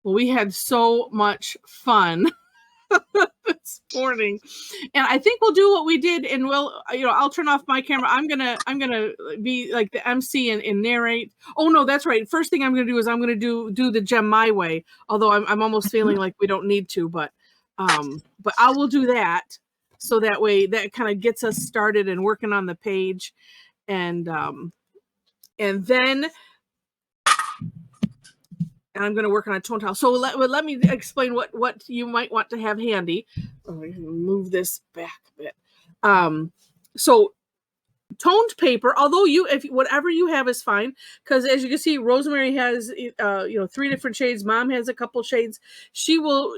Well, we had so much fun this morning, and I think we'll do what we did, and I'll turn off my camera. I'm gonna be like the MC and narrate. Oh no, that's right. First thing I'm gonna do is I'm gonna do the gem my way. Although I'm almost feeling like we don't need to, but I will do that, so that way that kind of gets us started and working on the page, and then. And I'm going to work on a tone tile. So let me explain what you might want to have handy. I'm going to move this back a bit. So toned paper, although if whatever you have is fine, because as you can see, Rosemary has 3 different shades. Mom has a couple shades. She will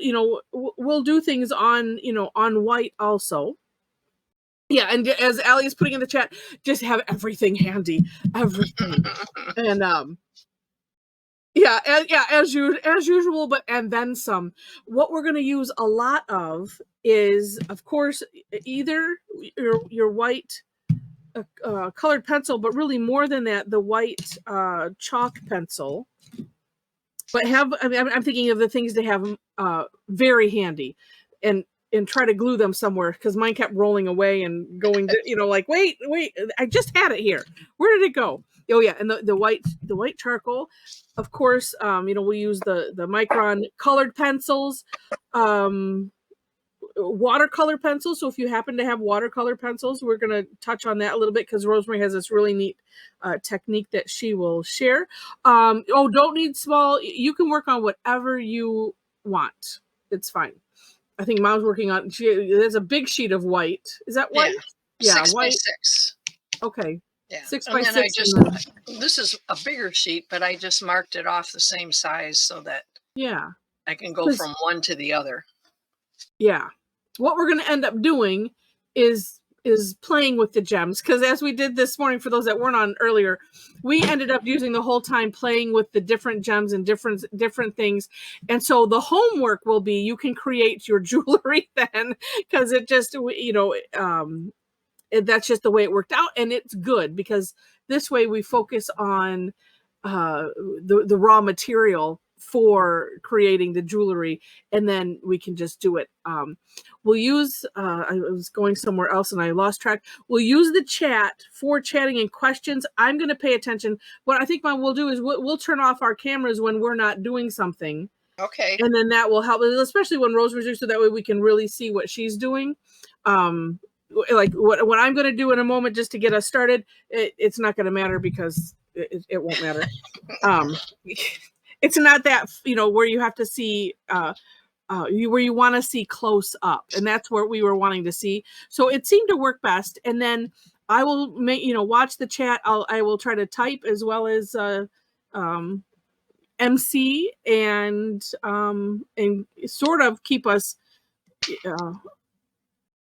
will do things on on white also. Yeah, and as Allie is putting in the chat, just have everything handy, everything, and Yeah, as usual, and then some. What we're going to use a lot of is, of course, either your white colored pencil, but really more than that, the white chalk pencil. But I'm thinking of the things to have very handy, and try to glue them somewhere, because mine kept rolling away and going to, like, wait, I just had it here. Where did it go? Oh yeah, and the white charcoal, of course. We use the Micron colored pencils, watercolor pencils. So if you happen to have watercolor pencils, we're going to touch on that a little bit, because Rosemary has this really neat technique that she will share. Don't need small. You can work on whatever you want. It's fine. I think Mom's working on. There's a big sheet of white. Is that white? Yeah, 6 by 6. Okay. Yeah. 6 by 6. This is a bigger sheet, but I just marked it off the same size so that I can go from one to the other. Yeah. What we're going to end up doing is playing with the gems, because as we did this morning, for those that weren't on earlier, we ended up using the whole time playing with the different gems and different things. And so the homework will be, you can create your jewelry then, because it just that's just the way it worked out, and it's good, because this way we focus on the raw material for creating the jewelry, and then we can just do it. We'll use I was going somewhere else and I lost track. We'll use the chat for chatting and questions. I'm going to pay attention. What I think we'll do is we'll turn off our cameras when we're not doing something. Okay. And then that will help, especially when Rosemary's doing, so that way we can really see what she's doing. Like what I'm going to do in a moment, just to get us started, it's not going to matter, because it won't matter. It's not that, where you have to see, where you want to see close up, and that's where we were wanting to see. So it seemed to work best. And then I will watch the chat. I will try to type as well as MC, and sort of keep us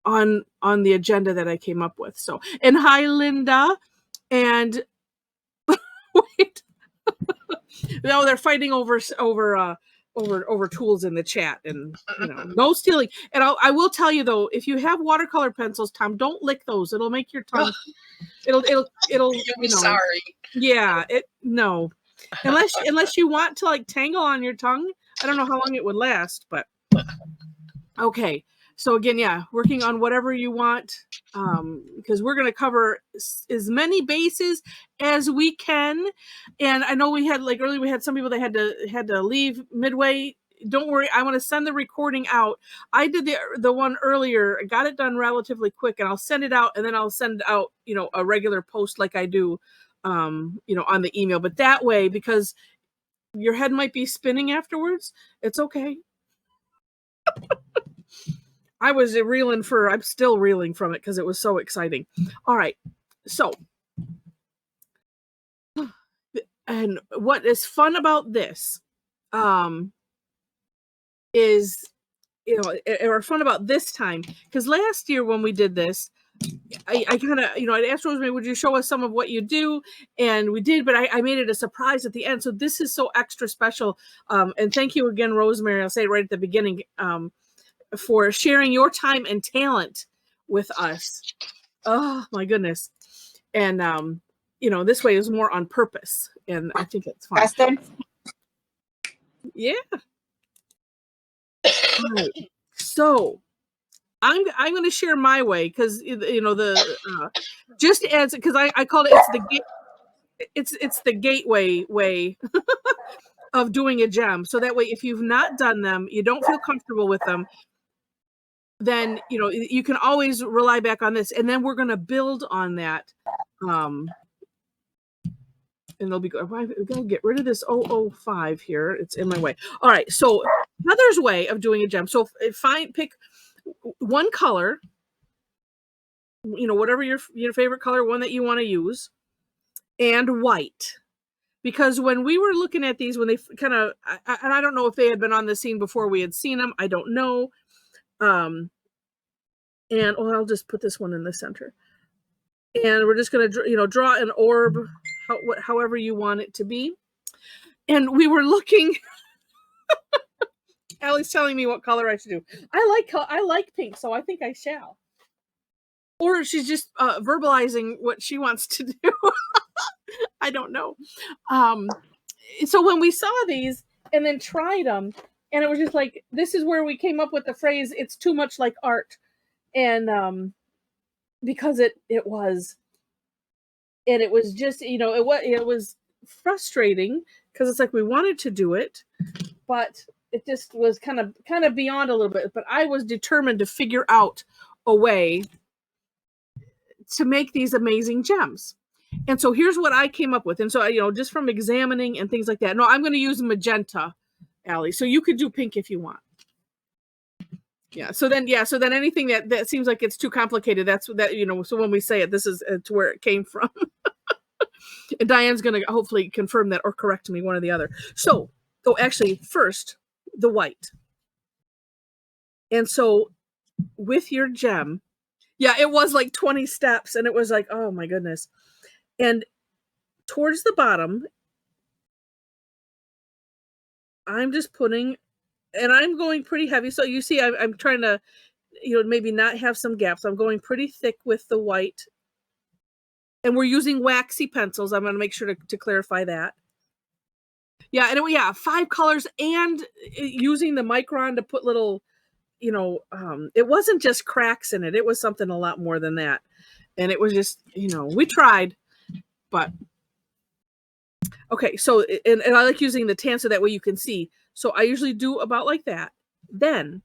on the agenda that I came up with. So, and hi, Linda. And wait, no, they're fighting over tools in the chat, and no stealing. And I will tell you though, if you have watercolor pencils, Tom, don't lick those. It'll make your tongue. It'll. You'll be sorry. Yeah. No. Unless you want to like tangle on your tongue. I don't know how long it would last, but okay. So again, working on whatever you want, because we're going to cover as many bases as we can. And I know we had, like earlier, we had some people that had to leave midway. Don't worry, I want to send the recording out. I did the one earlier, got it done relatively quick, and I'll send it out, and then I'll send out a regular post like I do, on the email. But that way, because your head might be spinning afterwards, it's okay. I'm still reeling from it, because it was so exciting. All right. So, and what is fun about this, is, or fun about this time, because last year when we did this, I kind of, I asked Rosemary, would you show us some of what you do? And we did, but I made it a surprise at the end. So this is so extra special. And thank you again, Rosemary. I'll say it right at the beginning, for sharing your time and talent with us. Oh my goodness. And this way is more on purpose, and I think it's fun. Preston? Yeah. All right. So I'm going to share my way because just as because I called it it's the gateway way of doing a gem. So that way, if you've not done them, you don't feel comfortable with them, then you can always rely back on this, and then we're going to build on that. And it'll be good. We're going to get rid of this 005 here. It's in my way. All right. So Heather's way of doing a gem. So pick one color, whatever your favorite color, one that you want to use, and white. Because when we were looking at these, when they kind of, and I don't know if they had been on the scene before we had seen them. I don't know. And I'll just put this one in the center. And we're just going to, draw an orb, however you want it to be. And we were looking. Allie's telling me what color I should do. I like pink, so I think I shall. Or she's just verbalizing what she wants to do. I don't know. So when we saw these and then tried them, and it was just like, this is where we came up with the phrase, it's too much like art. And because it was, and it was just, it was frustrating because it's like we wanted to do it, but it just was kind of beyond a little bit. But I was determined to figure out a way to make these amazing gems. And so here's what I came up with. And so, just from examining and things like that. No, I'm going to use magenta, Allie. So you could do pink if you want. Yeah. So then anything that seems like it's too complicated, that's that, so when we say it, this is to where it came from. And Diane's going to hopefully confirm that or correct me, one or the other. So, actually, first, the white. And so with your gem, yeah, it was like 20 steps, and it was like, oh my goodness. And towards the bottom, I'm just putting, and I'm going pretty heavy. So you see, I'm trying to, maybe not have some gaps. I'm going pretty thick with the white. And we're using waxy pencils. I'm going to make sure to clarify that. Yeah, and 5 colors, and using the Micron to put little, it wasn't just cracks in it. It was something a lot more than that. And it was just, we tried, but okay. So, and I like using the tan so that way you can see. So I usually do about like that. Then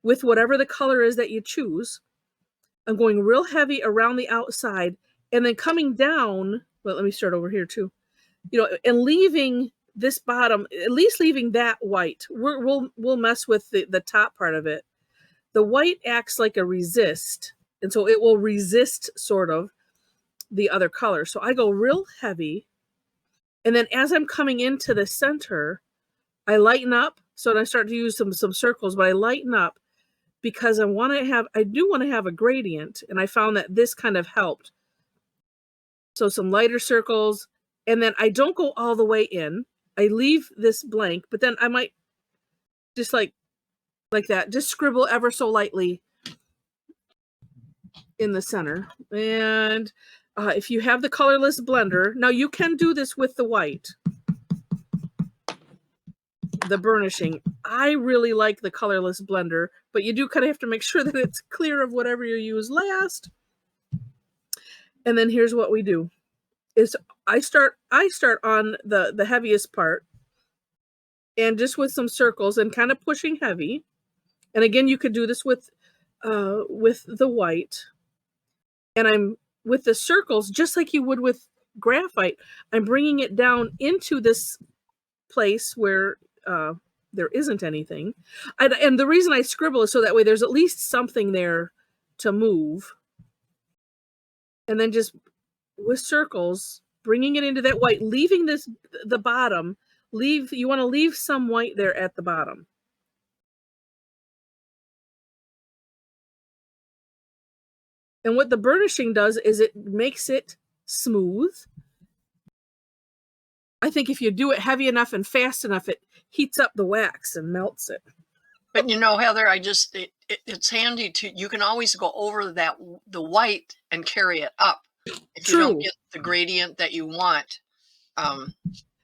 with whatever the color is that you choose, I'm going real heavy around the outside and then coming down. Well, let me start over here too, and leaving this bottom, at least leaving that white. We'll mess with the top part of it. The white acts like a resist, and so it will resist sort of the other color. So I go real heavy, and then as I'm coming into the center, I lighten up. So I start to use some circles, but I lighten up because I do want to have a gradient, and I found that this kind of helped. So some lighter circles, and then I don't go all the way in. I leave this blank, but then I might just like that, just scribble ever so lightly in the center. And if you have the colorless blender, now you can do this with the white, the burnishing. I really like the colorless blender, but you do kind of have to make sure that it's clear of whatever you use last. And then here's what we do is I start on the heaviest part, and just with some circles and kind of pushing heavy. And again, you could do this with the white. And I'm with the circles, just like you would with graphite, I'm bringing it down into this place where there isn't anything. And the reason I scribble is so that way there's at least something there to move. And then just with circles, bringing it into that white, leaving the bottom. You want to leave some white there at the bottom. And what the burnishing does is it makes it smooth. I think if you do it heavy enough and fast enough, it heats up the wax and melts it. But Heather, it's handy you can always go over the white and carry it up. If you don't get the gradient that you want,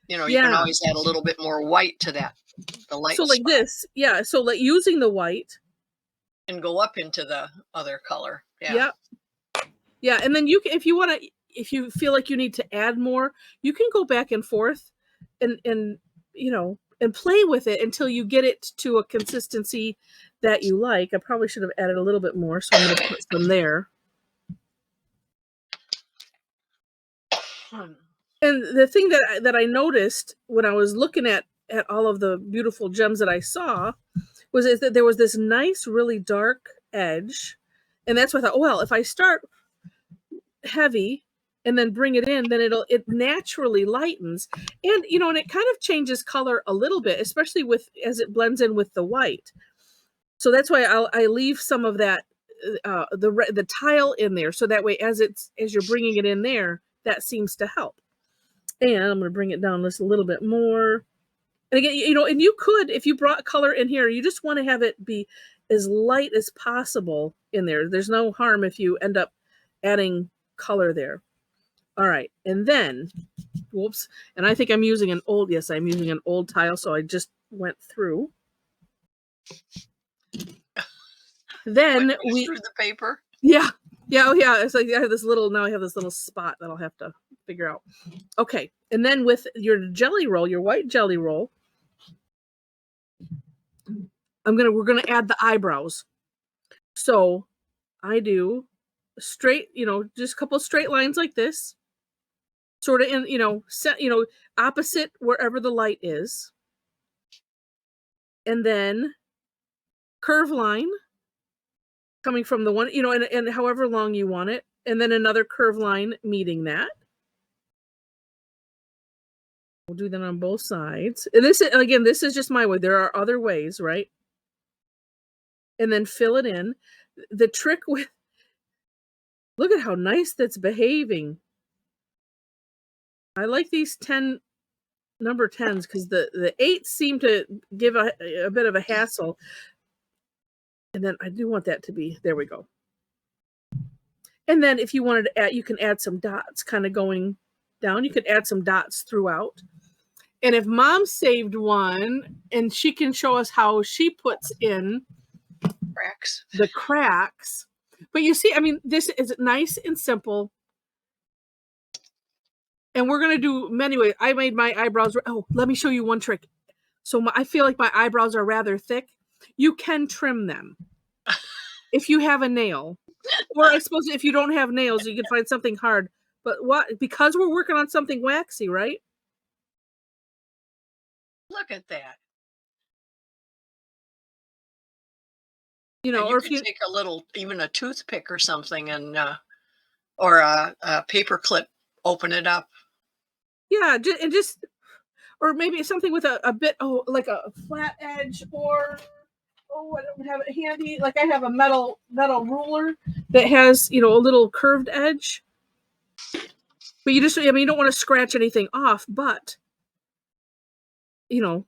you can always add a little bit more white to that the light So like spot this, yeah. So like using the white. and go up into the other color. Yeah. Yeah. Yeah. And then you can, if you feel like you need to add more, you can go back and forth and, and play with it until you get it to a consistency that you like. I probably should have added a little bit more. So I'm going to put some there. And the thing that I noticed when I was looking at all of the beautiful gems that I saw was that there was this nice, really dark edge. And that's why I thought, well, if I start heavy and then bring it in, then it naturally lightens. And, and it kind of changes color a little bit, especially as it blends in with the white. So that's why I leave some of that, the tile in there. So that way, as you're bringing it in there, that seems to help. And I'm going to bring it down just a little bit more. And again, and you could, if you brought color in here, you just want to have it be as light as possible in there. There's no harm if you end up adding color there. All right. And then, whoops. And I think I'm using I'm using an old tile. So I just went through. Then through the paper. Yeah. Yeah. Oh yeah. It's like I have this little spot that I'll have to figure out. Okay. And then with your white jelly roll, we're gonna add the eyebrows. So I do straight, just a couple straight lines like this, sort of in, set, opposite wherever the light is, and then curve line coming from the one, and however long you want it, and then another curve line meeting that. We'll do that on both sides. And this is just my way. There are other ways, right? And then fill it in. The trick with, look at how nice that's behaving. I like these number 10s because the 8s seem to give a bit of a hassle. And then I do want that to be, there we go. And then if you wanted to add, you can add some dots kind of going down. You could add some dots throughout. And if Mom saved one, and she can show us how she puts in the cracks. But you see, I mean, this is nice and simple. And we're going to do many ways. I made my eyebrows. Oh, let me show you one trick. So I feel like my eyebrows are rather thick. You can trim them if you have a nail. Or I suppose if you don't have nails, you can find something hard. But because we're working on something waxy, right? Look at that. Or if you take a little, even a toothpick or something, and or a paper clip, open it up. Yeah, or maybe something with a bit, like a flat edge, or I don't have it handy. Like I have a metal ruler that has, a little curved edge. But you don't want to scratch anything off, but you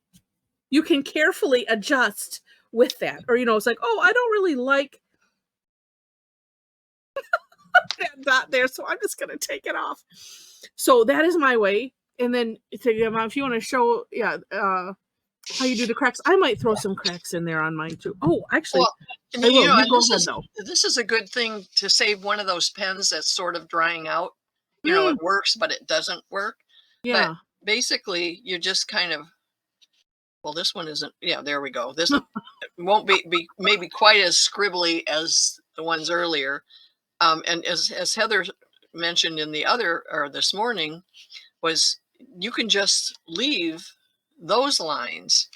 can carefully adjust with that. Or, it's like, I don't really like that dot there, so I'm just going to take it off. So that is my way. And then if you want to show, how you do the cracks, I might throw some cracks in there on mine too. Oh, actually, I will. You go ahead, though. This is a good thing to save one of those pens that's sort of drying out. It works, but it doesn't work. Yeah. But basically, you just kind of, well, this one isn't. Yeah, there we go. This won't be maybe quite as scribbly as the ones earlier. And as Heather mentioned in this morning, was you can just leave those lines.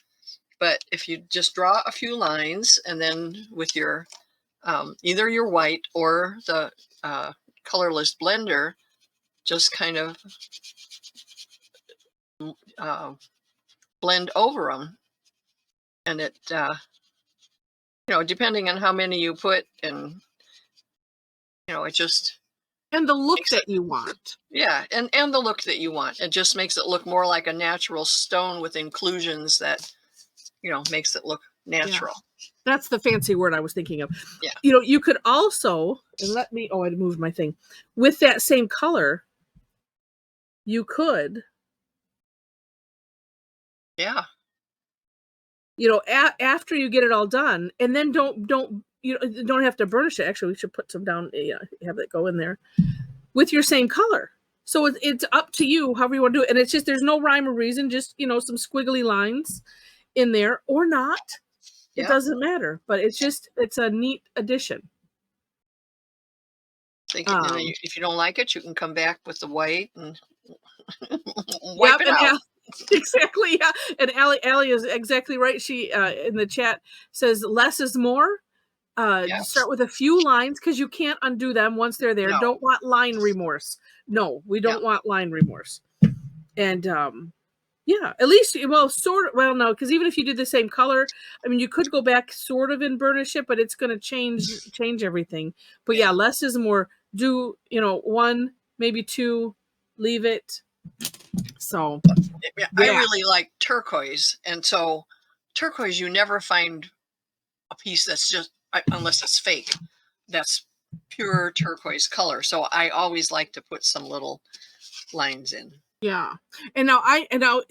But if you just draw a few lines, and then with your either your white or the colorless blender, just kind of blend over them, and it depending on how many you put, and it just, and the look that you want. Yeah, and the look that you want. It just makes it look more like a natural stone with inclusions that makes it look natural. Yeah. That's the fancy word I was thinking of. Yeah. You could also, and I moved my thing. With that same color, you could. Yeah. you know, after you get it all done, and then don't have to burnish it. Actually, we should put some down, have it go in there with your same color. So it's up to you however you want to do it. And it's just, there's no rhyme or reason, just, some squiggly lines in there or not. It doesn't matter, but it's a neat addition. If you don't like it, you can come back with the white and wipe it out. Exactly, yeah. And Allie is exactly right. She in the chat says less is more. Start with a few lines because you can't undo them once they're there. No. Don't want line remorse. No, we don't want line remorse. And at least, no, because even if you did the same color, I mean, you could go back sort of and burnish it, but it's going to change everything. But less is more. Do 1, maybe 2, leave it. So I really like turquoise, and so turquoise, you never find a piece that's just, unless it's fake, that's pure turquoise color. So I always like to put some little lines in. Yeah. And now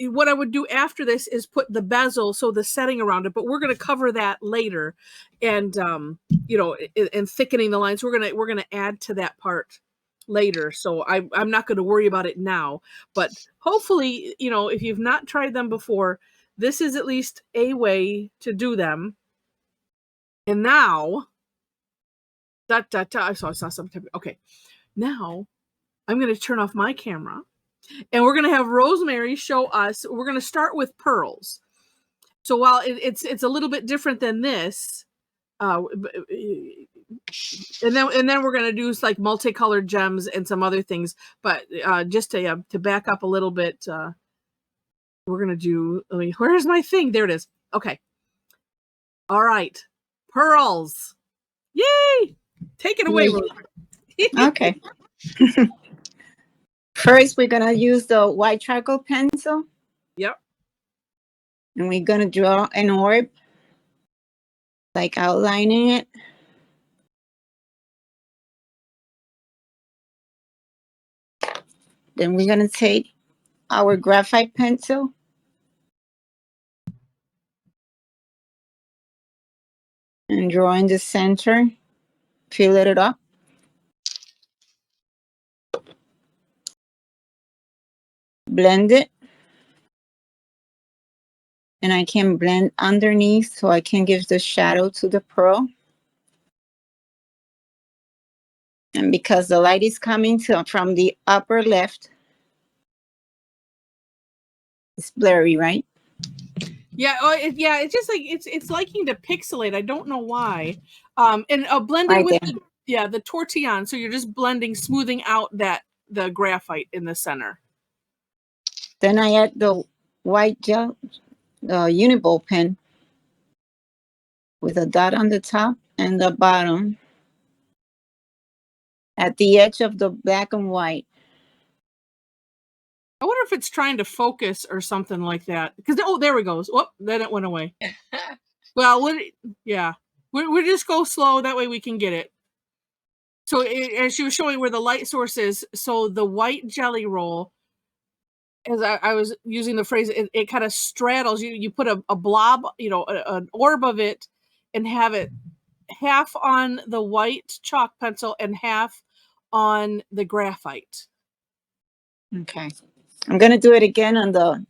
what I would do after this is put the bezel, so the setting around it, but we're going to cover that later. And and thickening the lines, we're going to add to that part later. So I'm not going to worry about it now, but hopefully, if you've not tried them before, this is at least a way to do them. And now I saw something. Okay. Now I'm going to turn off my camera. And we're going to have Rosemary show us. We're going to start with pearls. So while it's a little bit different than this, and then we're going to do like multicolored gems and some other things. But just to back up a little bit, we're going to do. Where's my thing? There it is. Okay. All right. Pearls. Yay! Take it away, Rosemary. Okay. First, we're going to use the white charcoal pencil. Yep. And we're going to draw an orb, like outlining it. Then we're going to take our graphite pencil. And draw in the center. Fill it up. Blend it. And I can blend underneath so I can give the shadow to the pearl. And because the light is coming from the upper left, it's blurry, right? Yeah, it's just like it's liking to pixelate. I don't know why. And blending Right with there. the Tortillions. So you're just blending, smoothing out the graphite in the center. Then I add the white gel, the Uniball pen, with a dot on the top and the bottom at the edge of the black and white. I wonder if it's trying to focus or something like that. Because there we go. Oh, then it went away. Well, we just go slow. That way we can get it. So as she was showing where the light source is, so the white jelly roll, as I was using the phrase, it kind of straddles. You put a blob, an orb of it, and have it half on the white chalk pencil and half on the graphite. Okay. I'm going to do it again on the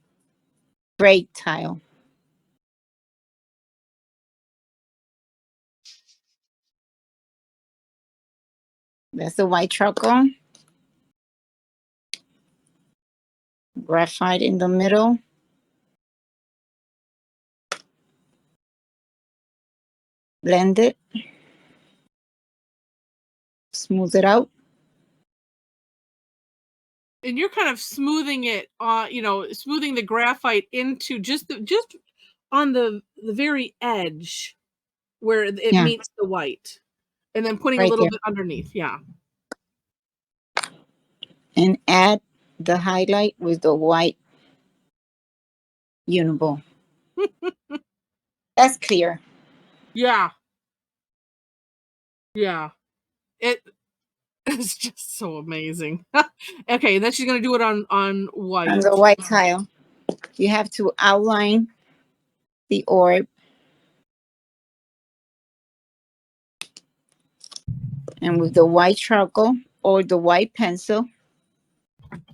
gray tile. That's the white charcoal. Graphite in the middle. Blend it. Smooth it out. And you're kind of smoothing it, smoothing the graphite into just on the very edge where it meets the white, and then putting a little bit underneath. Yeah. And add the highlight with the white Uniball. That's clear. Yeah. Yeah. It's just so amazing. Okay, then she's gonna do it on white. On the white tile. You have to outline the orb And with the white charcoal or the white pencil,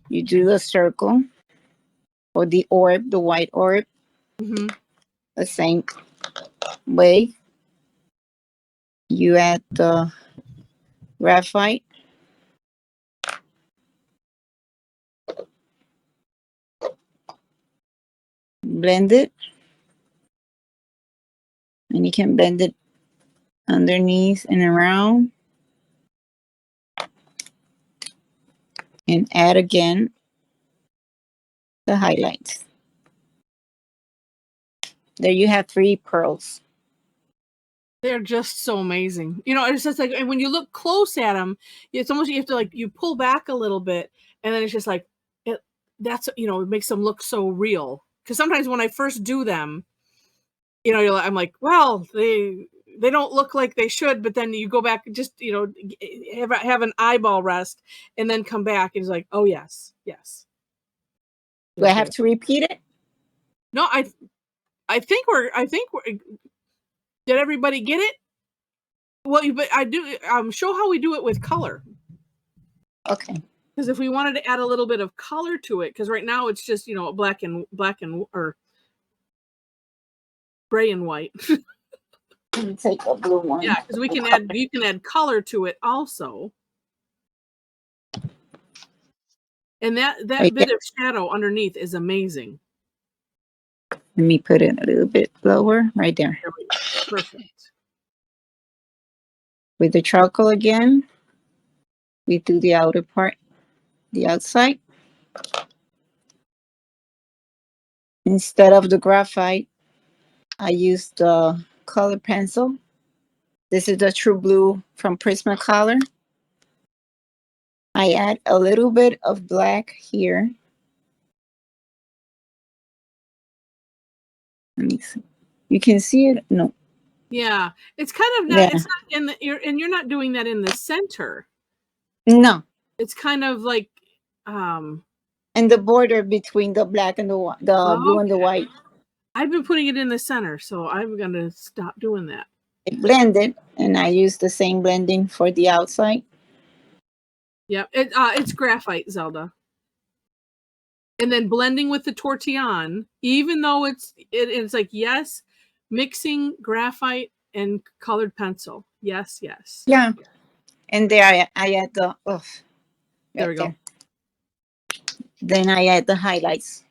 you do the circle or the orb, the white orb, Mm-hmm. the same way. You add the graphite, blend it, and you can blend it underneath and around, and add again the highlights. There you have 3 pearls. They're just so amazing. You know, it's just like, and when you look close at them, it's almost, you have to like, you pull back a little bit, and then it's just like, that's, you know, it makes them look so real. Because sometimes when I first do them, you know, I'm like, well, they don't look like they should, but then you go back and just, you know, have an eyeball rest, and then come back and it's like, oh yes, yes. Do I have to repeat it? No, I think we're did everybody get it? Well, but I do show how we do it with color. Okay. Because if we wanted to add a little bit of color to it, because right now it's just, you know, black and or gray and white. Let me take a blue one. Yeah, because you can add color to it also. And that Right bit there. of shadow underneath is amazing. Let me put it a little bit lower, right there. There we go. Perfect. With the charcoal again, we do the outer part, the outside. Instead of the graphite, I use the color pencil. This is the True Blue from Prismacolor. I add a little bit of black here. Let me see. You can see it? No. Yeah, it's kind of not. Yeah. It's not in the. You're not doing that in the center. No. It's kind of like, And the border between the black and the blue and the white. I've been putting it in the center, so I'm gonna stop doing that. I blend it, and I use the same blending for the outside. Yep, it's graphite, Zelda. And then blending with the tortillon, even though it's like, yes, mixing graphite and colored pencil. Yes, yes. Yeah. And there I add the There we go. Then I add the highlights.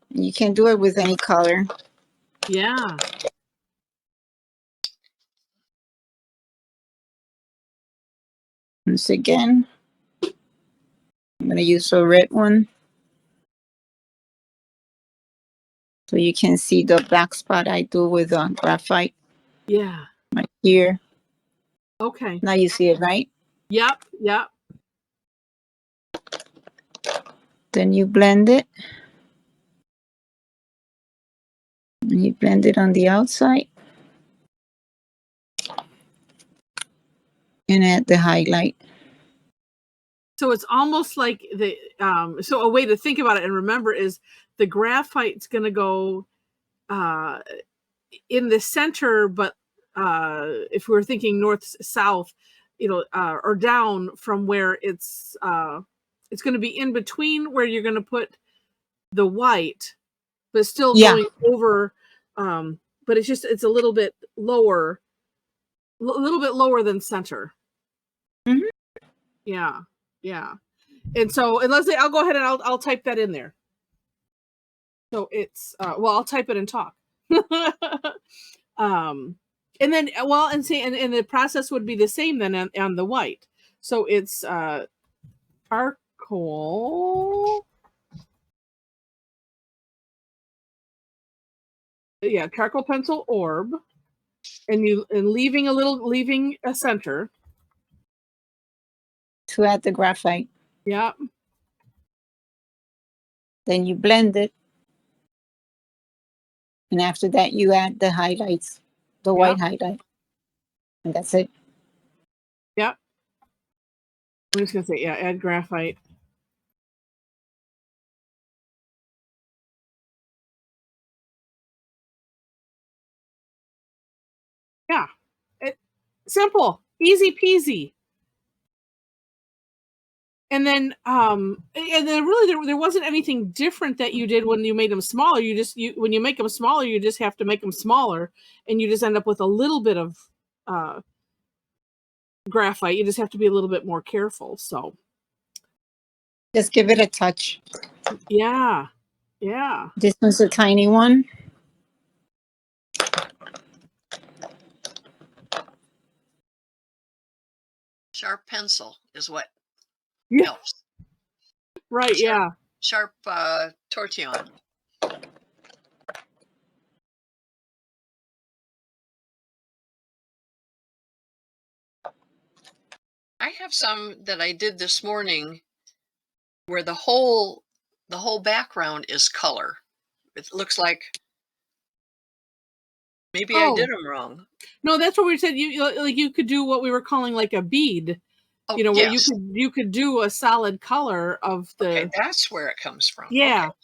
You can do it with any color. Yeah. Once again, I'm going to use a red one. So you can see the black spot I do with graphite. Yeah. Right here. Okay. Now you see it, right? Yep. Yep. Then you blend it. And you blend it on the outside. And add the highlight. So it's almost like so a way to think about it and remember is the graphite's going to go in the center, but if we're thinking north south, you know, or down from where it's going to be in between where you're going to put the white, but still going over. But it's a little bit lower, than center. Mm-hmm. Yeah, yeah. And so, and Leslie, I'll go ahead and I'll type that in there. So it's I'll type it and talk. And then and the process would be the same then on the white. So it's charcoal. Yeah, charcoal pencil orb, and leaving a center to add the graphite. Yeah. Then you blend it. And after that, you add the highlights, the white highlight. And that's it. Yep. I'm just going to say, add graphite. Yeah. Simple, easy peasy. And then really there wasn't anything different that you did when you made them smaller. When you make them smaller, you just have to make them smaller, and you just end up with a little bit of graphite. You just have to be a little bit more careful. So Just give it a touch. yeah. This one's a tiny one. Sharp pencil is what Yeah. helps. Right. Yeah. Sharp tortillon. I have some that I did this morning where the whole background is color. It looks like maybe I did them wrong. No, that's what we said. You could do what we were calling like a bead. Oh, Where yes. you could do a solid color of the. Okay, that's where it comes from. Yeah. Okay.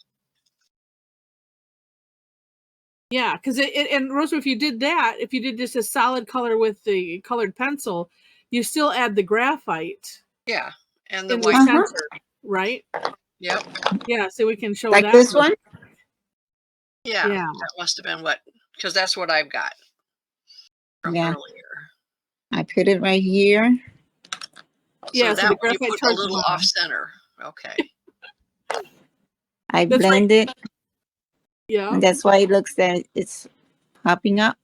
Yeah, because and Rosemary, if you did just a solid color with the colored pencil, you still add the graphite. Yeah, and the in white. the center, right? Yep. Yeah, so we can show like that this one. Yeah, Yeah. that must have been because that's what I've got from earlier. I put it right here. Yeah, so the that you graphite put a little off center. Okay. I blend it. Yeah. And that's why it looks that it's popping up.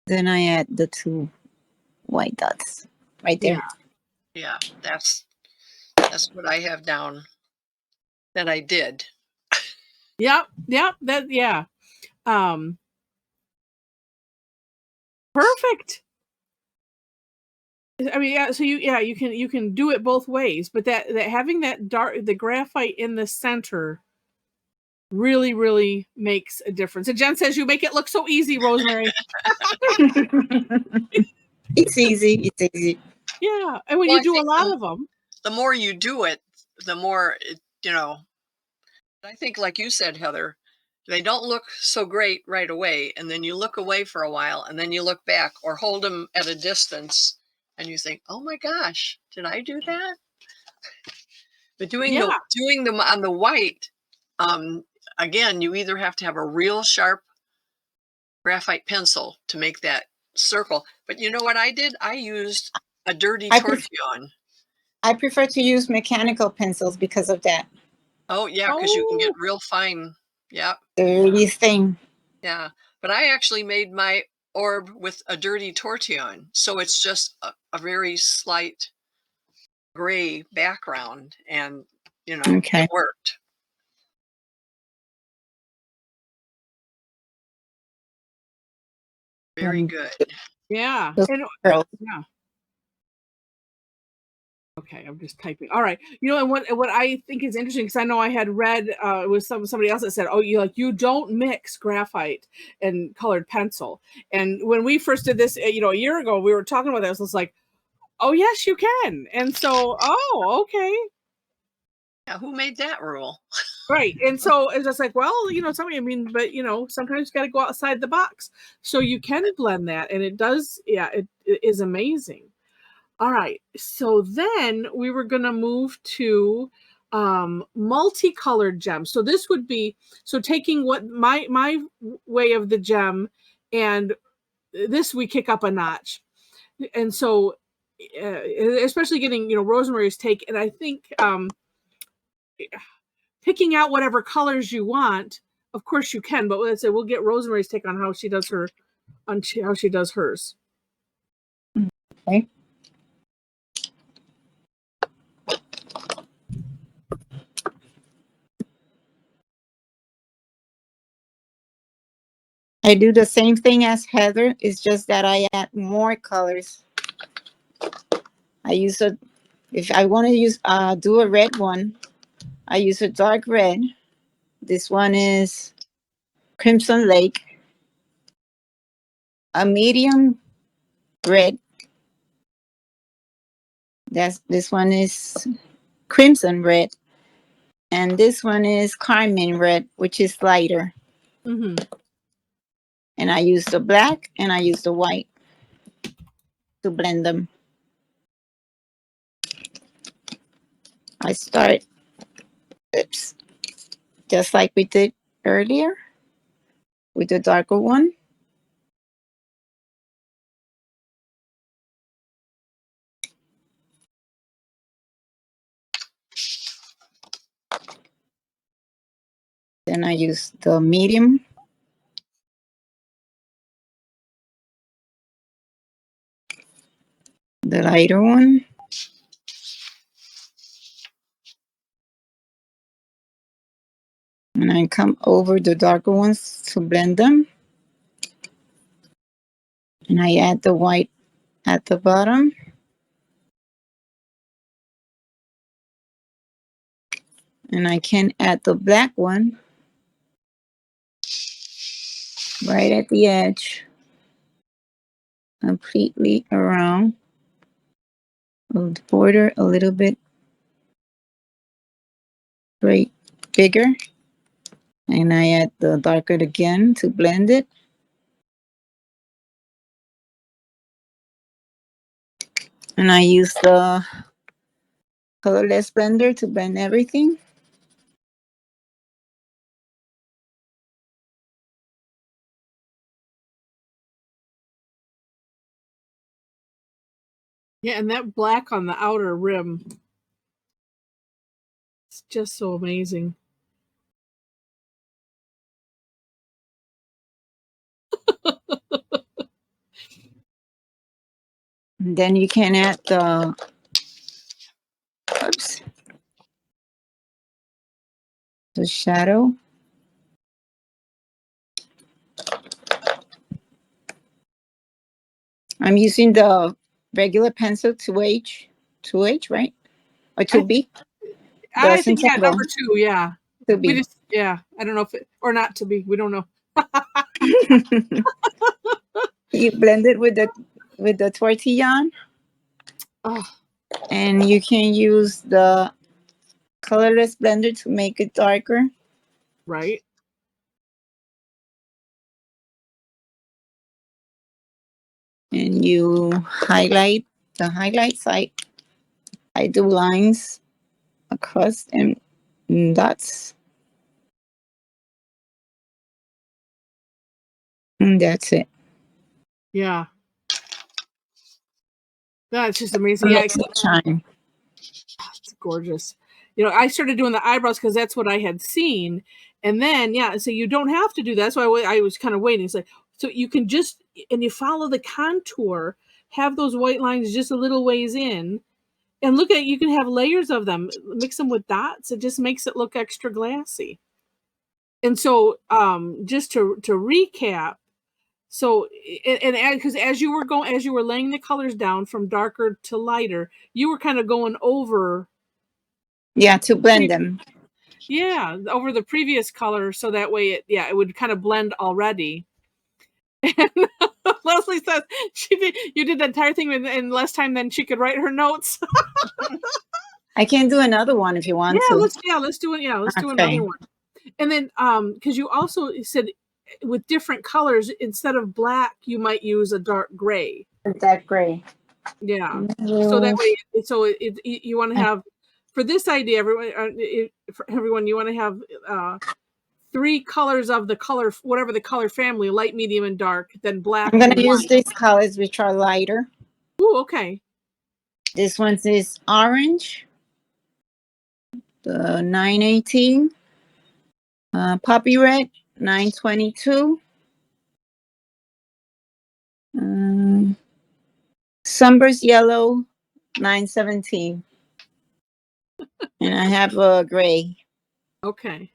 Then I add the 2 white dots right there. Yeah, that's what I have down that I did. Yep. Perfect. I mean, yeah. So you can do it both ways, but that having the graphite in the center really makes a difference. And Jen says you make it look so easy, Rosemary. It's easy. Yeah, and when you do a lot of them, the more you do it, the more I think, like you said, Heather, they don't look so great right away, and then you look away for a while, and then you look back or hold them at a distance, and you think, "Oh my gosh, did I do that?" But doing them on the white, again, you either have to have a real sharp graphite pencil to make that circle. But you know what I did? I used a dirty tortillon. I prefer to use mechanical pencils because of that. Oh yeah, because you can get real fine. Yeah. Dirty thing. Yeah, but I actually made my orb with a dirty tortillon, so it's just a very slight gray background, and it worked. Very good. Yeah. And, yeah. Okay, I'm just typing. All right, and what I think is interesting, because I know I had read it was somebody else that said, "Oh, you don't mix graphite and colored pencil." And when we first did this, a year ago, we were talking about this. It's like, oh yes, you can. And so, oh, okay. Yeah, who made that rule? Right. And so it's just like, well, somebody, but sometimes you got to go outside the box. So you can blend that, and it does. Yeah, it is amazing. All right, so then we were going to move to multicolored gems. So this would be, taking what my way of the gem, and this we kick up a notch. And so especially getting, Rosemary's take, and I think picking out whatever colors you want, of course you can, but let's say we'll get Rosemary's take on how she does hers. Okay. I do the same thing as Heather. It's just that I add more colors. I use if I want to do a red one, I use a dark red. This one is Crimson Lake. A medium red. This one is Crimson Red. And this one is Carmine Red, which is lighter. Mm-hmm. And I use the black and I use the white to blend them. I start, oops, just like we did earlier with the darker one. Then I use the medium. The lighter one. And I come over the darker ones to blend them. And I add the white at the bottom. And I can add the black one right at the edge, completely around the border a little bit right bigger. And I add the darker again to blend it. And I use the Colorless blender to blend everything. Yeah, and that black on the outer rim, it's just so amazing. And then you can add the, oops, the shadow. I'm using the regular pencil 2H, right? Or 2B? The I think yeah, Zentangle number 2, yeah. We 2B. just I don't know if it or not to be. We don't know. You blend it with the tortillon, Oh, and you can use the colorless blender to make it darker. right. And you highlight the highlight side. I do lines across and dots. And that's it. Yeah. That's just amazing. Yeah, Makes it shine. it's gorgeous. You know, I started doing the eyebrows because that's what I had seen. And then, yeah, so you don't have to do that. So I was kind of waiting. It's like, so you can just, and you follow the contour, have those white lines just a little ways in. And look at, you can have layers of them, mix them with dots. It just makes it look extra glassy. And so, just to recap, so and because as you were laying the colors down from darker to lighter, you were kind of going over Yeah, to blend them. yeah, over the previous color, so that way it would kind of blend already. And Leslie says you did the entire thing in less time than she could write her notes. I can do another one if you want to. Let's do it. Yeah, let's do Okay. another one. And then because you also said with different colors, instead of black, you might use a dark gray. That gray. Yeah. So that way, you want to have for this idea, for everyone, you want to have 3 colors of the color, whatever the color family, light, medium, and dark, then black I'm going and to use white. these colors, which are lighter. Ooh, okay. This one is orange, the 918, poppy red, 922, sunburst yellow, 917. And I have a gray. Okay.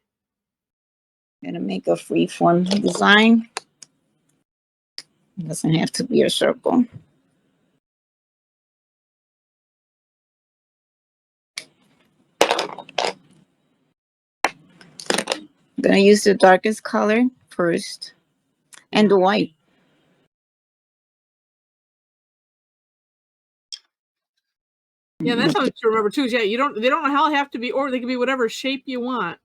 I'm going to make a freeform design. It doesn't have to be a circle. I'm going to use the darkest color first and the white. Yeah, that's something to remember too. Is they don't have to be, or they can be whatever shape you want.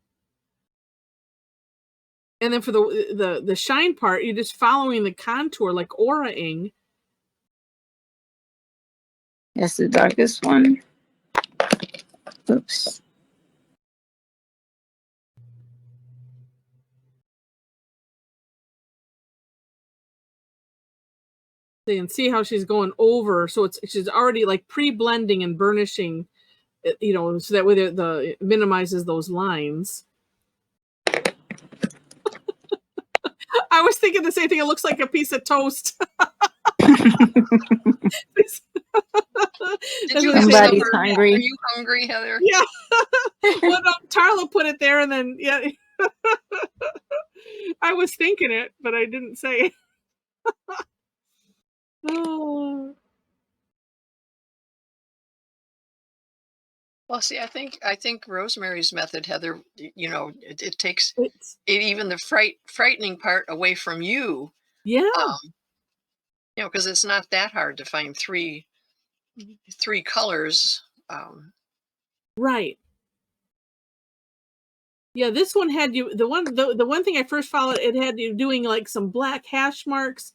And then for the shine part, you're just following the contour like aura-ing. That's the darkest one. Oops. So you can see how she's going over. So she's already like pre-blending and burnishing, you know, so that way it minimizes those lines. I was thinking the same thing. It looks like a piece of toast. Somebody's hungry. Are you hungry, Heather? Yeah. Well, no, Tarla put it there, and then yeah, I was thinking it, but I didn't say it. Oh. Well, see, I think Rosemary's method, Heather, you know, it takes even the frightening part away from you. Yeah. You know, because it's not that hard to find three colors. Right. Yeah, this one had you the one thing I first followed, it had you doing like some black hash marks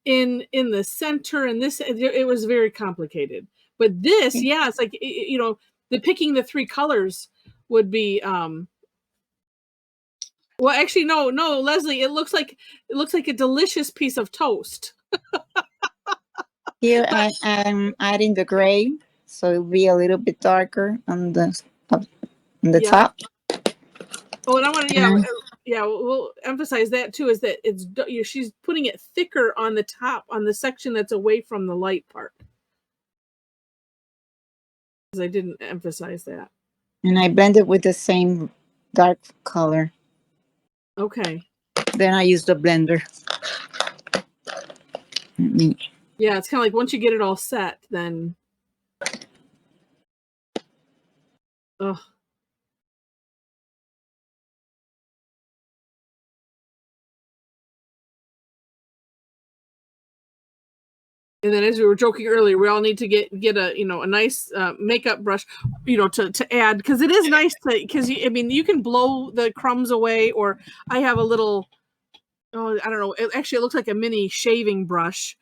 in the center, and this it was very complicated. But this, yeah, it's like, you know, the picking the three colors would be well, actually no, Leslie, it looks like a delicious piece of toast. Here I'm adding the gray, so it'll be a little bit darker on the top. Oh, and I want to, yeah, we'll emphasize that too, is that she's putting it thicker on the top, on the section that's away from the light part. Because I didn't emphasize that. And I blend it with the same dark color. Okay. Then I use the blender. Yeah, it's kind of like once you get it all set, then. Ugh. And then, as we were joking earlier, we all need to get a, you know, a nice makeup brush, you know, to add, because it is nice to, because I mean, you can blow the crumbs away, or I have a little, oh, I don't know, it looks like a mini shaving brush,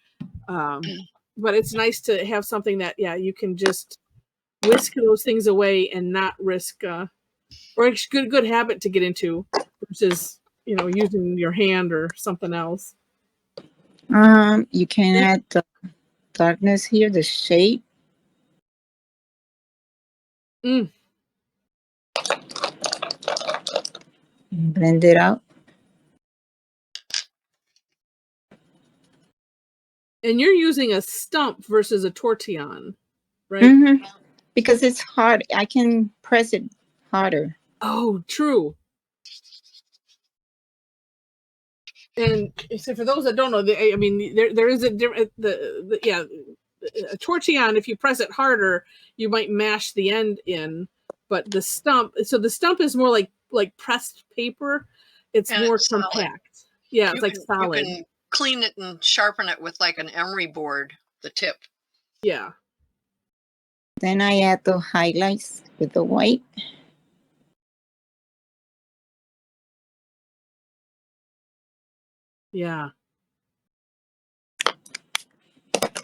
but it's nice to have something that, yeah, you can just whisk those things away and not risk, or it's good habit to get into, versus, you know, using your hand or something else. You can add the darkness here, the shade. Mm. Blend it out. And you're using a stump versus a tortillon, right? Mm-hmm. Because it's hard. I can press it harder. Oh, true. And so for those that don't know, I mean, there is a different, a tortillon, if you press it harder, you might mash the end in, but the stump is more like pressed paper. It's more compact. Yeah, it's like solid. You can clean it and sharpen it with like an emery board, the tip. Yeah. Then I add the highlights with the white. Yeah.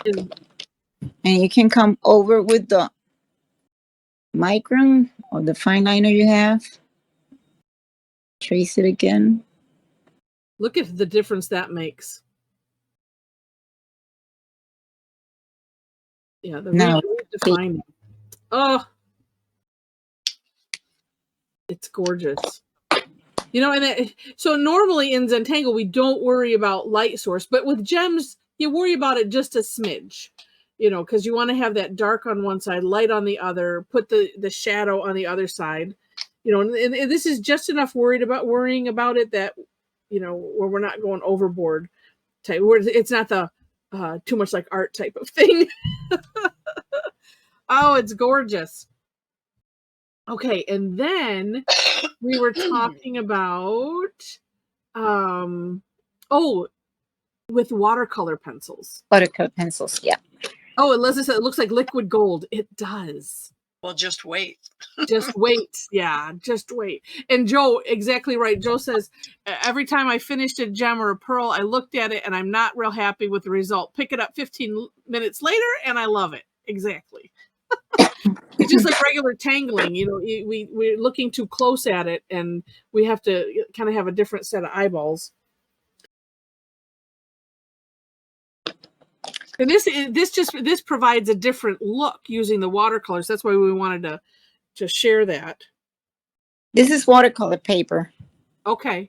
And you can come over with the Micron or the fine liner you have. Trace it again. Look at the difference that makes. Yeah, now redefining. Oh, it's gorgeous. You know, and so normally in Zentangle, we don't worry about light source, but with gems, you worry about it just a smidge, you know, because you want to have that dark on one side, light on the other, put the shadow on the other side, you know, and this is just enough worrying about it that, you know, where we're not going overboard type. It's not the too much like art type of thing. Oh, it's gorgeous. Okay, and then we were talking about with watercolor pencils. Watercolor pencils, yeah. Oh, and Leslie said it looks like liquid gold. It does. Well, just wait. Just wait. Yeah, just wait. And Joe, exactly right. Joe says, every time I finished a gem or a pearl, I looked at it and I'm not real happy with the result. Pick it up 15 minutes later and I love it. Exactly. It's just like regular tangling. You know, we're looking too close at it and we have to kind of have a different set of eyeballs. And this provides a different look using the watercolors. That's why we wanted to share that. This is watercolor paper. Okay.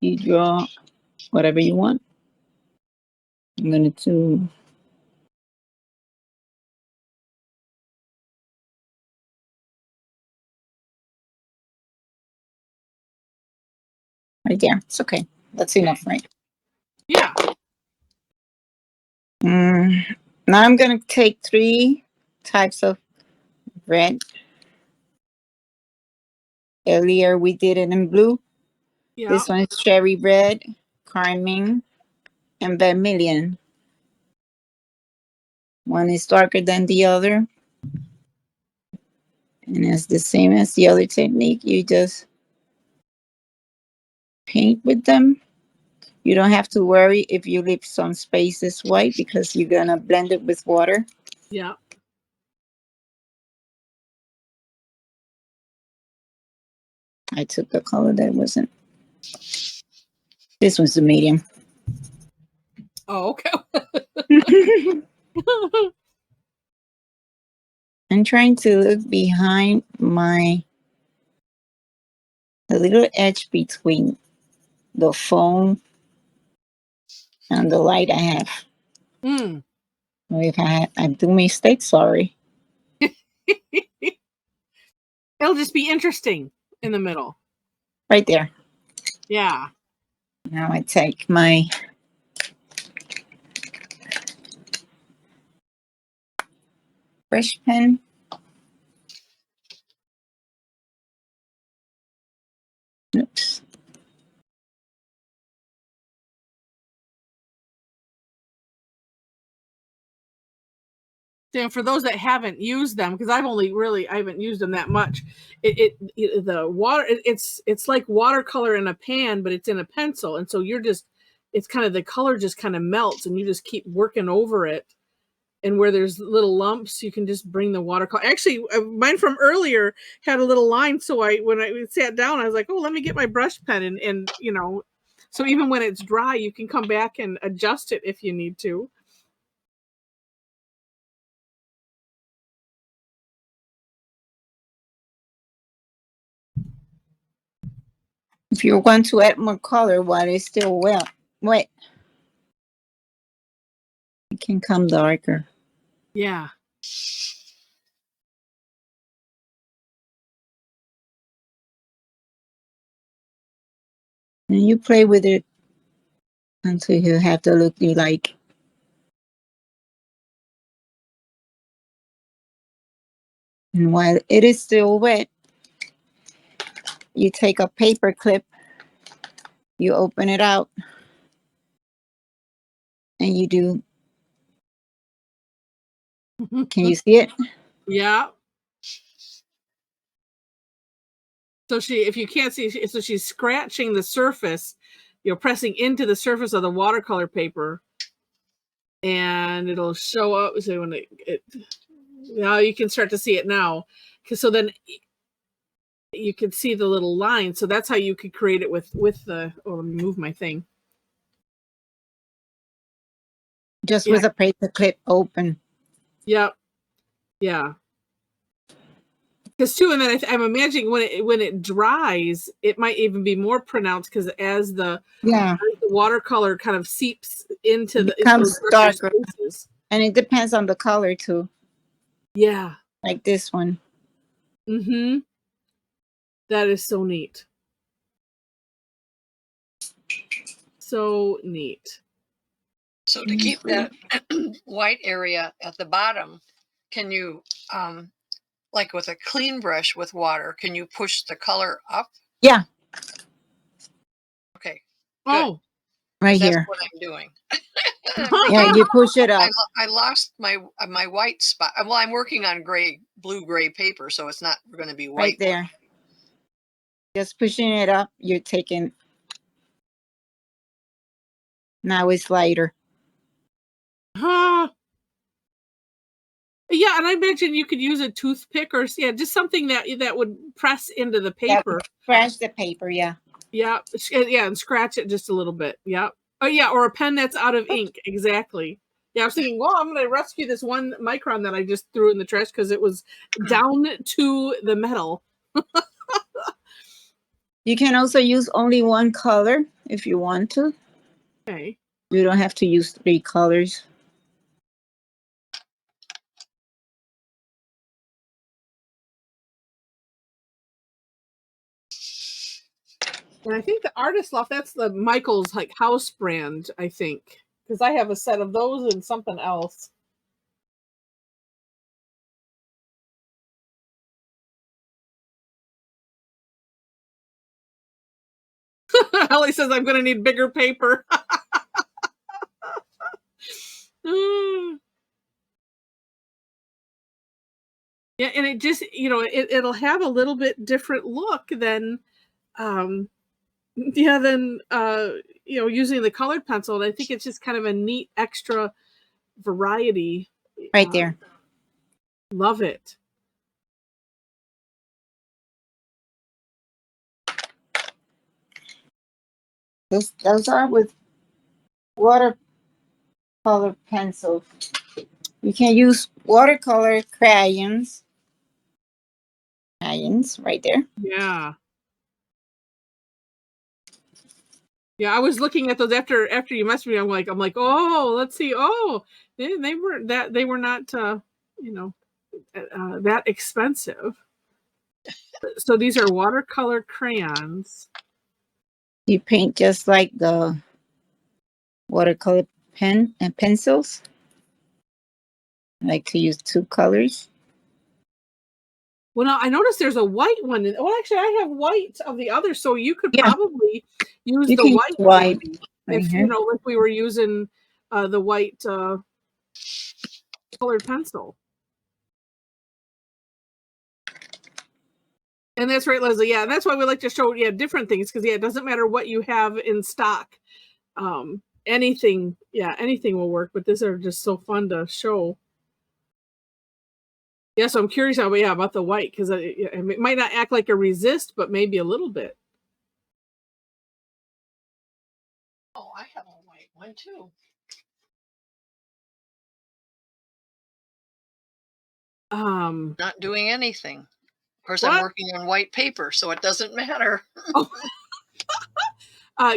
You draw whatever you want. I'm going to right there. It's okay. That's enough, right? Yeah. Now I'm going to take 3 types of red. Earlier we did it in blue. Yeah. This one is cherry red, carmine, and vermilion. One is darker than the other. And it's the same as the other technique. You just paint with them. You don't have to worry if you leave some spaces white because you're going to blend it with water. Yeah. I took the color that wasn't. This one's the medium. Oh, okay. I'm trying to look behind the little edge between the foam and the light I have. Mm. If I do mistakes, sorry. It'll just be interesting in the middle. Right there. Yeah. Now I take my brush pen. Oops. So for those that haven't used them, because I haven't used them that much. The water, it's like watercolor in a pan, but it's in a pencil, and so it's kind of the color just kind of melts, and you just keep working over it. And where there's little lumps, you can just bring the watercolor. Actually, mine from earlier had a little line, so when I sat down, I was like, "Oh, let me get my brush pen," and you know, so even when it's dry, you can come back and adjust it if you need to. If you want to add more color while it's still wet, it can come darker. Yeah. And you play with it until you have the look you like. And while it is still wet, you take a paper clip, you open it out, and you do. Can you see it? Yeah. So if you can't see, so she's scratching the surface, pressing into the surface of the watercolor paper, and it'll show up. So when now you can start to see it now, because so then you can see the little line. So that's how you could create it with the. Oh, let me move my thing. Just with a paper clip open. Yep. Yeah. Because too, and then I'm imagining when it dries, it might even be more pronounced because as the watercolor kind of seeps into it becomes darker, spaces. And it depends on the color too. Yeah, like this one. Mm-hmm. That is so neat. So neat. So to keep that white area at the bottom, can you like with a clean brush with water, can you push the color up? Yeah. Okay. Good. Oh. Right That's here. what I'm doing. Yeah, you push it up. I lost my white spot. Well, I'm working on blue gray paper, so it's not going to be white. Right there. Just pushing it up. You're taking. Now it's lighter. Huh. Yeah, and I imagine you could use a toothpick or just something that would press into the paper. Scratch the paper, yeah. Yeah, and scratch it just a little bit. Yeah. Oh yeah, or a pen that's out of ink. Exactly. Yeah, I was thinking, well, I'm going to rescue this one micron that I just threw in the trash because it was down to the metal. You can also use only one color if you want to. Okay. You don't have to use 3 colors. And I think the Artist Loft, that's the Michael's like house brand, I think. Because I have a set of those and something else. Ellie says I'm going to need bigger paper. Yeah, and it just, it'll have a little bit different look than, than using the colored pencil. And I think it's just kind of a neat extra variety. Right there. Love it. Those are with watercolor pencils. You can use watercolor crayons. Crayons, right there. Yeah. Yeah, I was looking at those after you messaged me. I'm like, oh, let's see. Oh, they were not that expensive. So these are watercolor crayons. You paint just like the watercolor pen and pencils. I like to use 2 colors. Well, now I noticed there's a white one. Well, actually, I have white of the other, so you could probably use the white. Right if here. if we were using the white colored pencil. And that's right, Leslie. Yeah, and that's why we like to show different things because it doesn't matter what you have in stock. Anything will work. But these are just so fun to show. Yeah, so I'm curious about the white because it might not act like a resist, but maybe a little bit. Oh, I have a white one too. Not doing anything. Of course, I'm working on white paper, so it doesn't matter. Oh.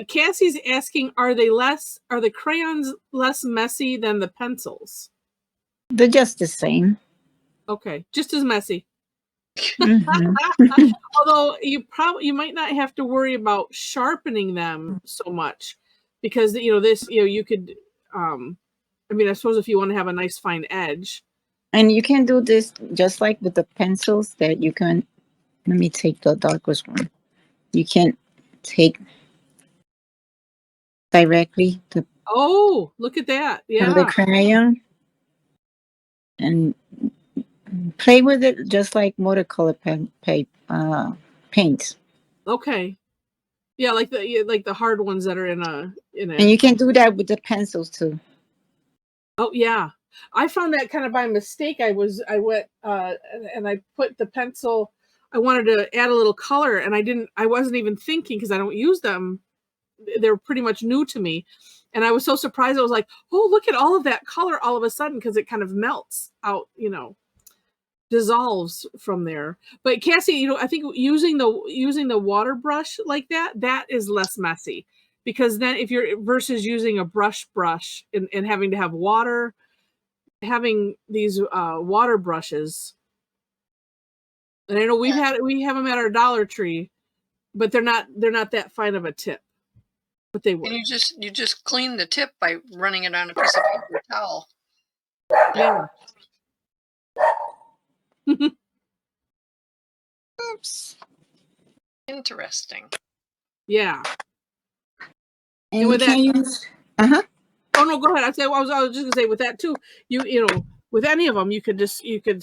Cassie's asking, are the crayons less messy than the pencils? They're just the same. Okay, just as messy. Mm-hmm. Although you might not have to worry about sharpening them so much because you could I suppose if you want to have a nice fine edge. And you can do this just like with the pencils that you can. Let me take the darkest one. You can take directly the. Oh, look at that! Yeah, from the crayon and play with it just like watercolor paints. Okay. Yeah, like the hard ones that are in a. And you can do that with the pencils too. Oh yeah, I found that kind of by mistake. I went and I put the pencil. I wanted to add a little color, and I wasn't even thinking because I don't use them. They're pretty much new to me, and I was so surprised. I was like, "Oh, look at all of that color all of a sudden!" Because it kind of melts out, dissolves from there. But Cassie, I think using the water brush like that is less messy because then if you're versus using a brush and having to have water. Having these water brushes, and I know we have them at our Dollar Tree, but they're not that fine of a tip. But they work. And you just clean the tip by running it on a piece of paper towel. Yeah. Oops. Interesting. Yeah. And And you with that, can use, uh-huh. oh no, go ahead. I was just gonna say with that too. You know, with any of them, you could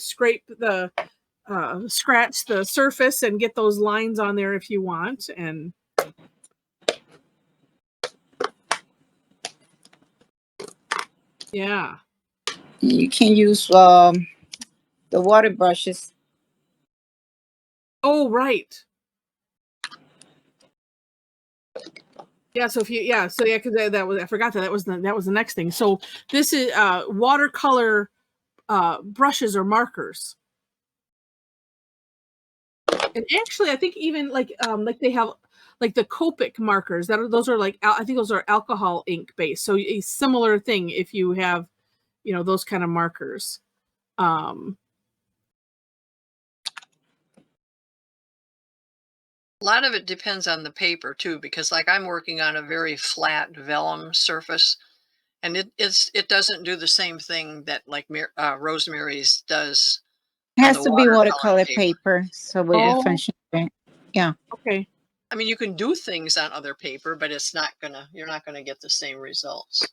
scrape the scratch the surface and get those lines on there if you want. And yeah. You can use the water brushes. Oh, right. Yeah, so if you because that was, I forgot that was the next thing. So this is watercolor brushes or markers. And actually I think even like they have like the Copic markers those are like I think those are alcohol ink based. So a similar thing if you have, you know, those kind of markers. Um A lot of it depends on the paper too, because like I'm working on a very flat vellum surface, and it doesn't do the same thing that like Rosemary's does It on has the to be watercolor watercolor paper. paper so it will Yeah. oh, function. Right. Yeah. okay. I mean, you can do things on other paper, but you're not gonna get the same results.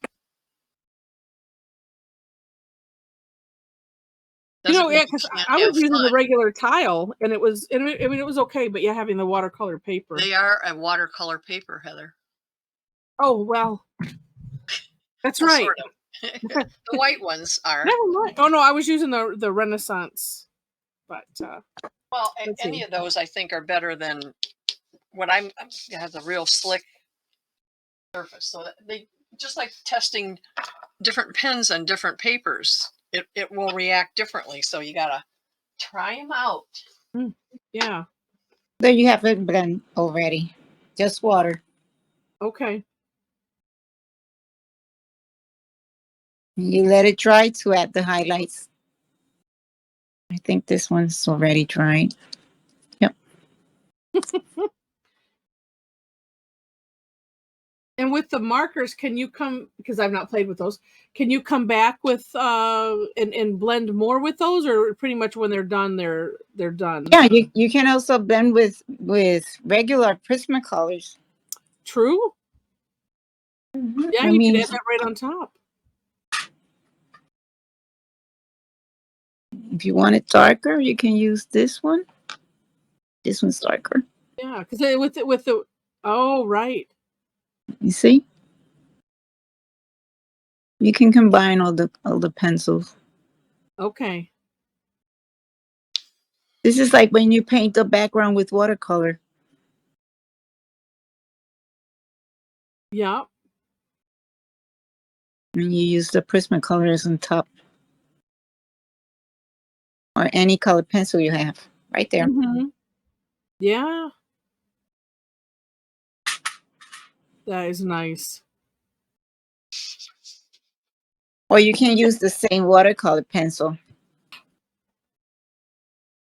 You know, Doesn't mean yeah, you because can't I was have using the fun. regular tile, and I mean, it was okay, but yeah, having the watercolor paper. They are a watercolor paper, Heather. Oh well, that's Well, right. sort of. The white ones are. Never mind. Oh no, I was using the Renaissance, but Well, let's any see. of those I think are better than what it has a real slick surface. So that they just like testing different pens on different papers. It will react differently. So you gotta try them out. Yeah. There you have it blend already. Just water. Okay. You let it dry to add the highlights. I think this one's already dried. Yep. And with the markers, can you come, because I've not played with those, can you come back with and blend more with those, or pretty much when they're done, they're done? Yeah, you can also blend with regular Prismacolors. True. Yeah, I you could mean, add that right on top. if you want it darker, you can use this one. This one's darker. Yeah, because with the oh right. You see? You can combine all the pencils. Okay. This is like when you paint the background with watercolor. Yeah. And you use the Prismacolors on top. Or any color pencil you have. Right there. Mm-hmm. Yeah. That is nice. Or you can use the same watercolor pencil.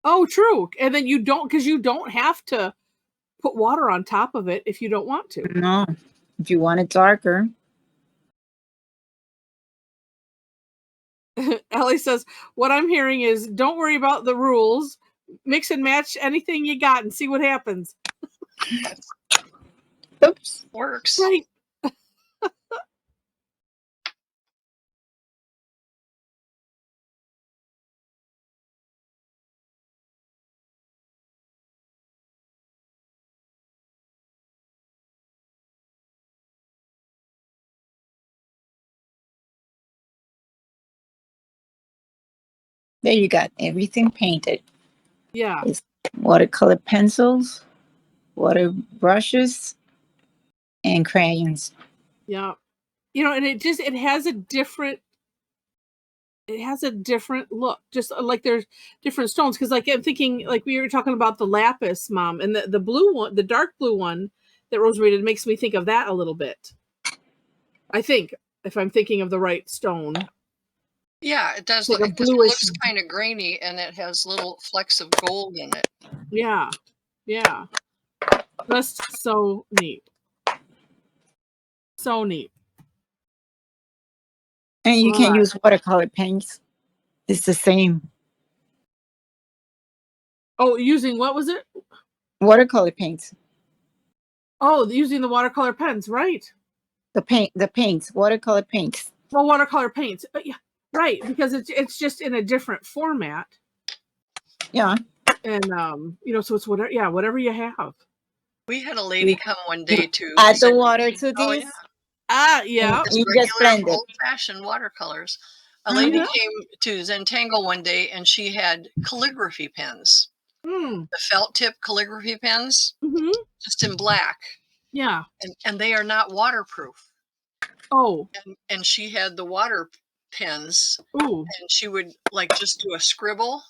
Oh, true. And then you don't have to put water on top of it if you don't want to. No. If you want it darker. Ellie says, what I'm hearing is don't worry about the rules. Mix and match anything you got and see what happens. Oops. Works. Right. There you got everything painted. Yeah. It's watercolor pencils, water brushes, and crayons. Yeah. You know, and it has a different look. Just like there's different stones. Because like I'm thinking, like we were talking about the lapis, Mom, and the blue one, the dark blue one that Rosemary did makes me think of that a little bit. I think if I'm thinking of the right stone. Yeah, it does Like look a because it bluish. looks kind of grainy and it has little flecks of gold in it. Yeah. Yeah. Just so neat. So neat. And you All can right. use watercolor paints. It's the same. Oh, using what was it? Watercolor paints. Oh, using the watercolor pens, right? The paints, watercolor paints. Well, watercolor paints. But yeah, right, because it's just in a different format. Yeah. And so it's whatever you have. We had a lady come one day to add the water to oh these. yeah, Yeah. just You just regular blend it. old-fashioned watercolors. A lady came to Zentangle one day and she had calligraphy pens, Mm. the felt tip calligraphy pens, Mm-hmm. just in black. Yeah. And they are not waterproof. Oh. And she had the water pens. Ooh. And she would like just do a scribble.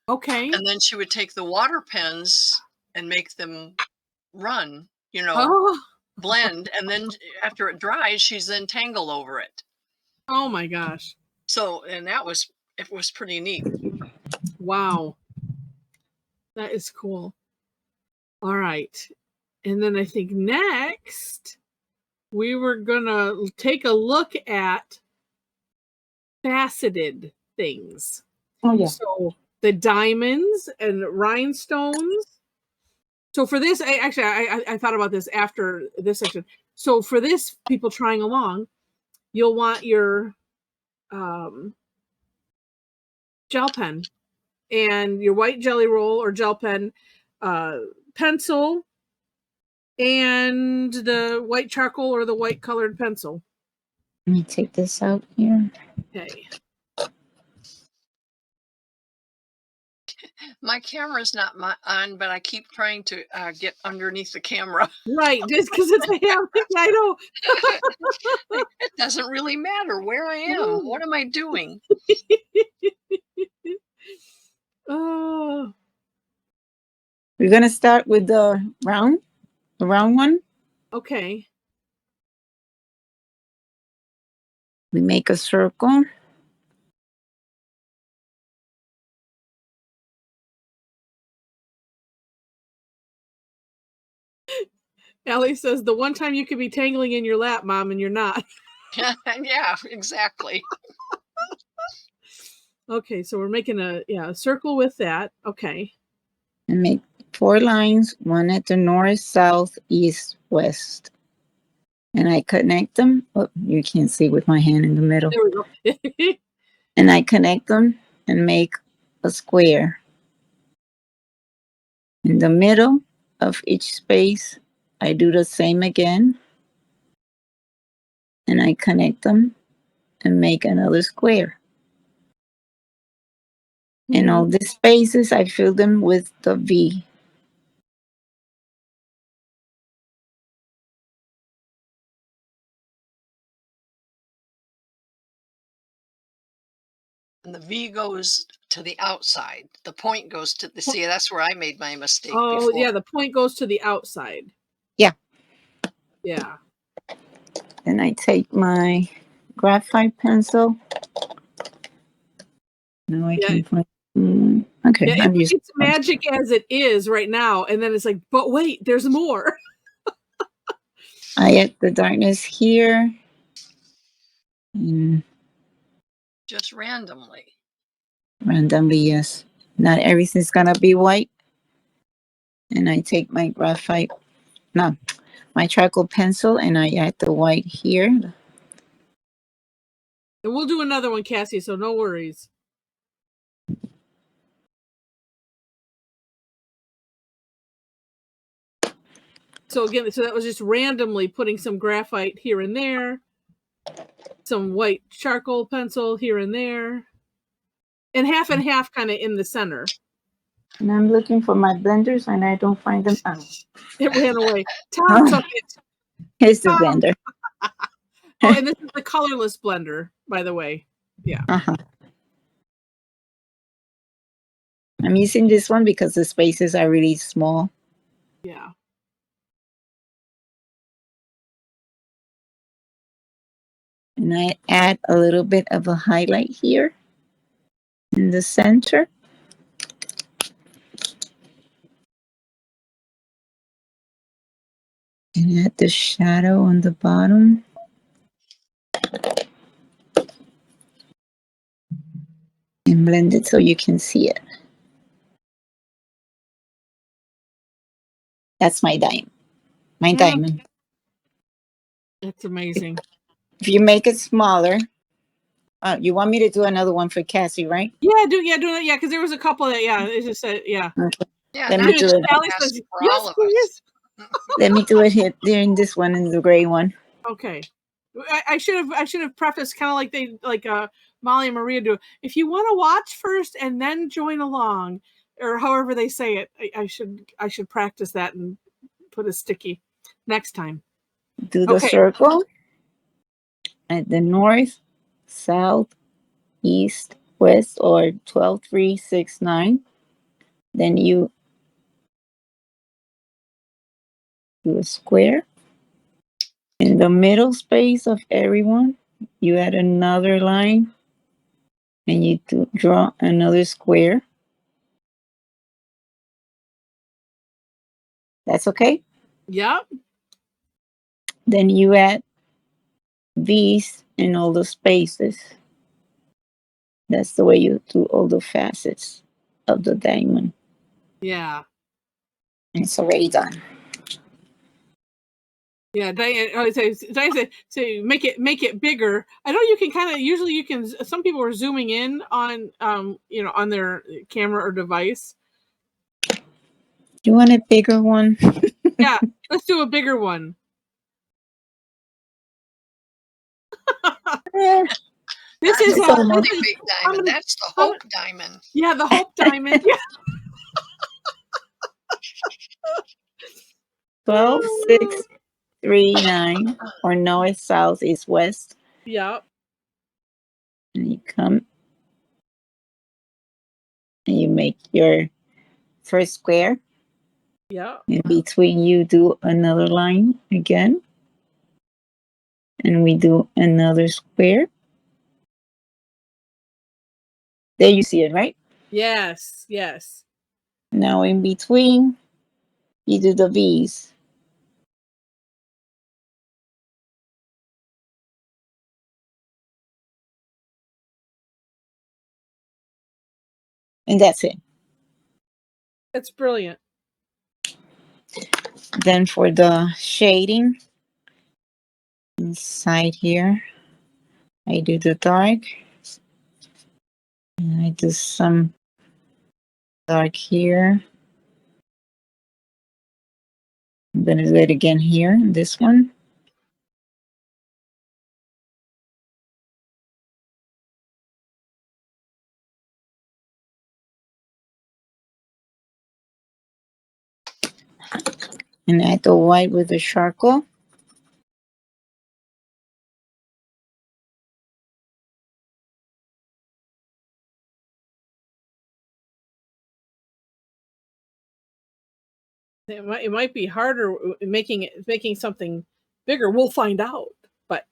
Okay. And then she would take the water pens and make them run, Oh. blend. And then after it dries, she's then tangle over it. Oh my gosh. So, and it was pretty neat. Wow. That is cool. All right. And then I think next we were going to take a look at faceted things. Oh, yeah. So the diamonds and rhinestones. So for this, I thought about this after this section. So for this, people trying along, you'll want your gel pen and your white jelly roll or gel pen, pencil, and the white charcoal or the white colored pencil. Let me take this out here. Okay. My camera's not on, but I keep trying to get underneath the camera. Right, just because it's a hammer. I know. It doesn't really matter where I am. What am I doing? Oh. We're gonna start with the round one. Okay. We make a circle. Allie says the one time you could be tangling in your lap, Mom, and you're not. Yeah, exactly. Okay, so we're making a circle with that. Okay. And make 4 lines, one at the north, south, east, west. And I connect them. Oh, you can't see with my hand in the middle. There we go. And I connect them and make a square. In the middle of each space, I do the same again. And I connect them and make another square. And all the spaces, I fill them with the V. And the V goes to the outside. The point goes to the see. That's where I made my mistake. Oh, before. yeah, the point goes to the outside. Yeah. Yeah. Then I take my graphite pencil. Now I can find. Okay, Yeah, it's magic as it is right now, and then it's like, but wait, there's more. I add the darkness here. Just randomly. Randomly, yes. Not everything's gonna be white. And I take my my charcoal pencil, and I add the white here. And we'll do another one, Cassie, so no worries. So again, that was just randomly putting some graphite here and there, some white charcoal pencil here and there, and half kind of in the center. And I'm looking for my blenders, and I don't find them. Oh. It ran away. Tom took it. Here's the blender. Oh, and this is the colorless blender, by the way. Yeah. I'm using this one because the spaces are really small. Yeah. And I add a little bit of a highlight here in the center. And add the shadow on the bottom. And blend it so you can see it. That's my diamond. It's amazing. If you make it smaller, you want me to do another one for Cassie, right? Yeah, do it. Yeah, because there was a couple that it just said Okay. Yeah, Let not me do just it. for Sally us, says for yes, all of please. us. Let me do it here during this one and the gray one. Okay. I should have prefaced kind of like Molly and Maria do. If you want to watch first and then join along, or however they say it, I should practice that and put a sticky next time. Do the Okay. circle at the north, south, east, west, or 12, 3, 6, 9. Then you do a square. In the middle space of everyone, you add another line and you draw another square. That's okay. Yep. Then you add these in all the spaces. That's the way you do all the facets of the diamond. Yeah. It's already done. Yeah, Diane say make it bigger. I know you can kind of usually you can. Some people are zooming in on on their camera or device. You want a bigger one? Yeah, let's do a bigger one. Yeah. This That's is a a really this is big how diamond. many, That's the how Hope many- diamond. yeah, the Hope Diamond. Yeah. 12, 6, 3, 9, or north, south, east, west. Yeah. And you come and you make your first square. Yeah. In between, you do another line again. And we do another square. There you see it, right? Yes. Yes. Now in between, you do the V's. And that's it. It's brilliant. Then for the shading, inside here, I do the dark. And I do some dark here. I'm going to do it again here, this one. And add the white with the charcoal. It might be harder making something bigger. We'll find out. But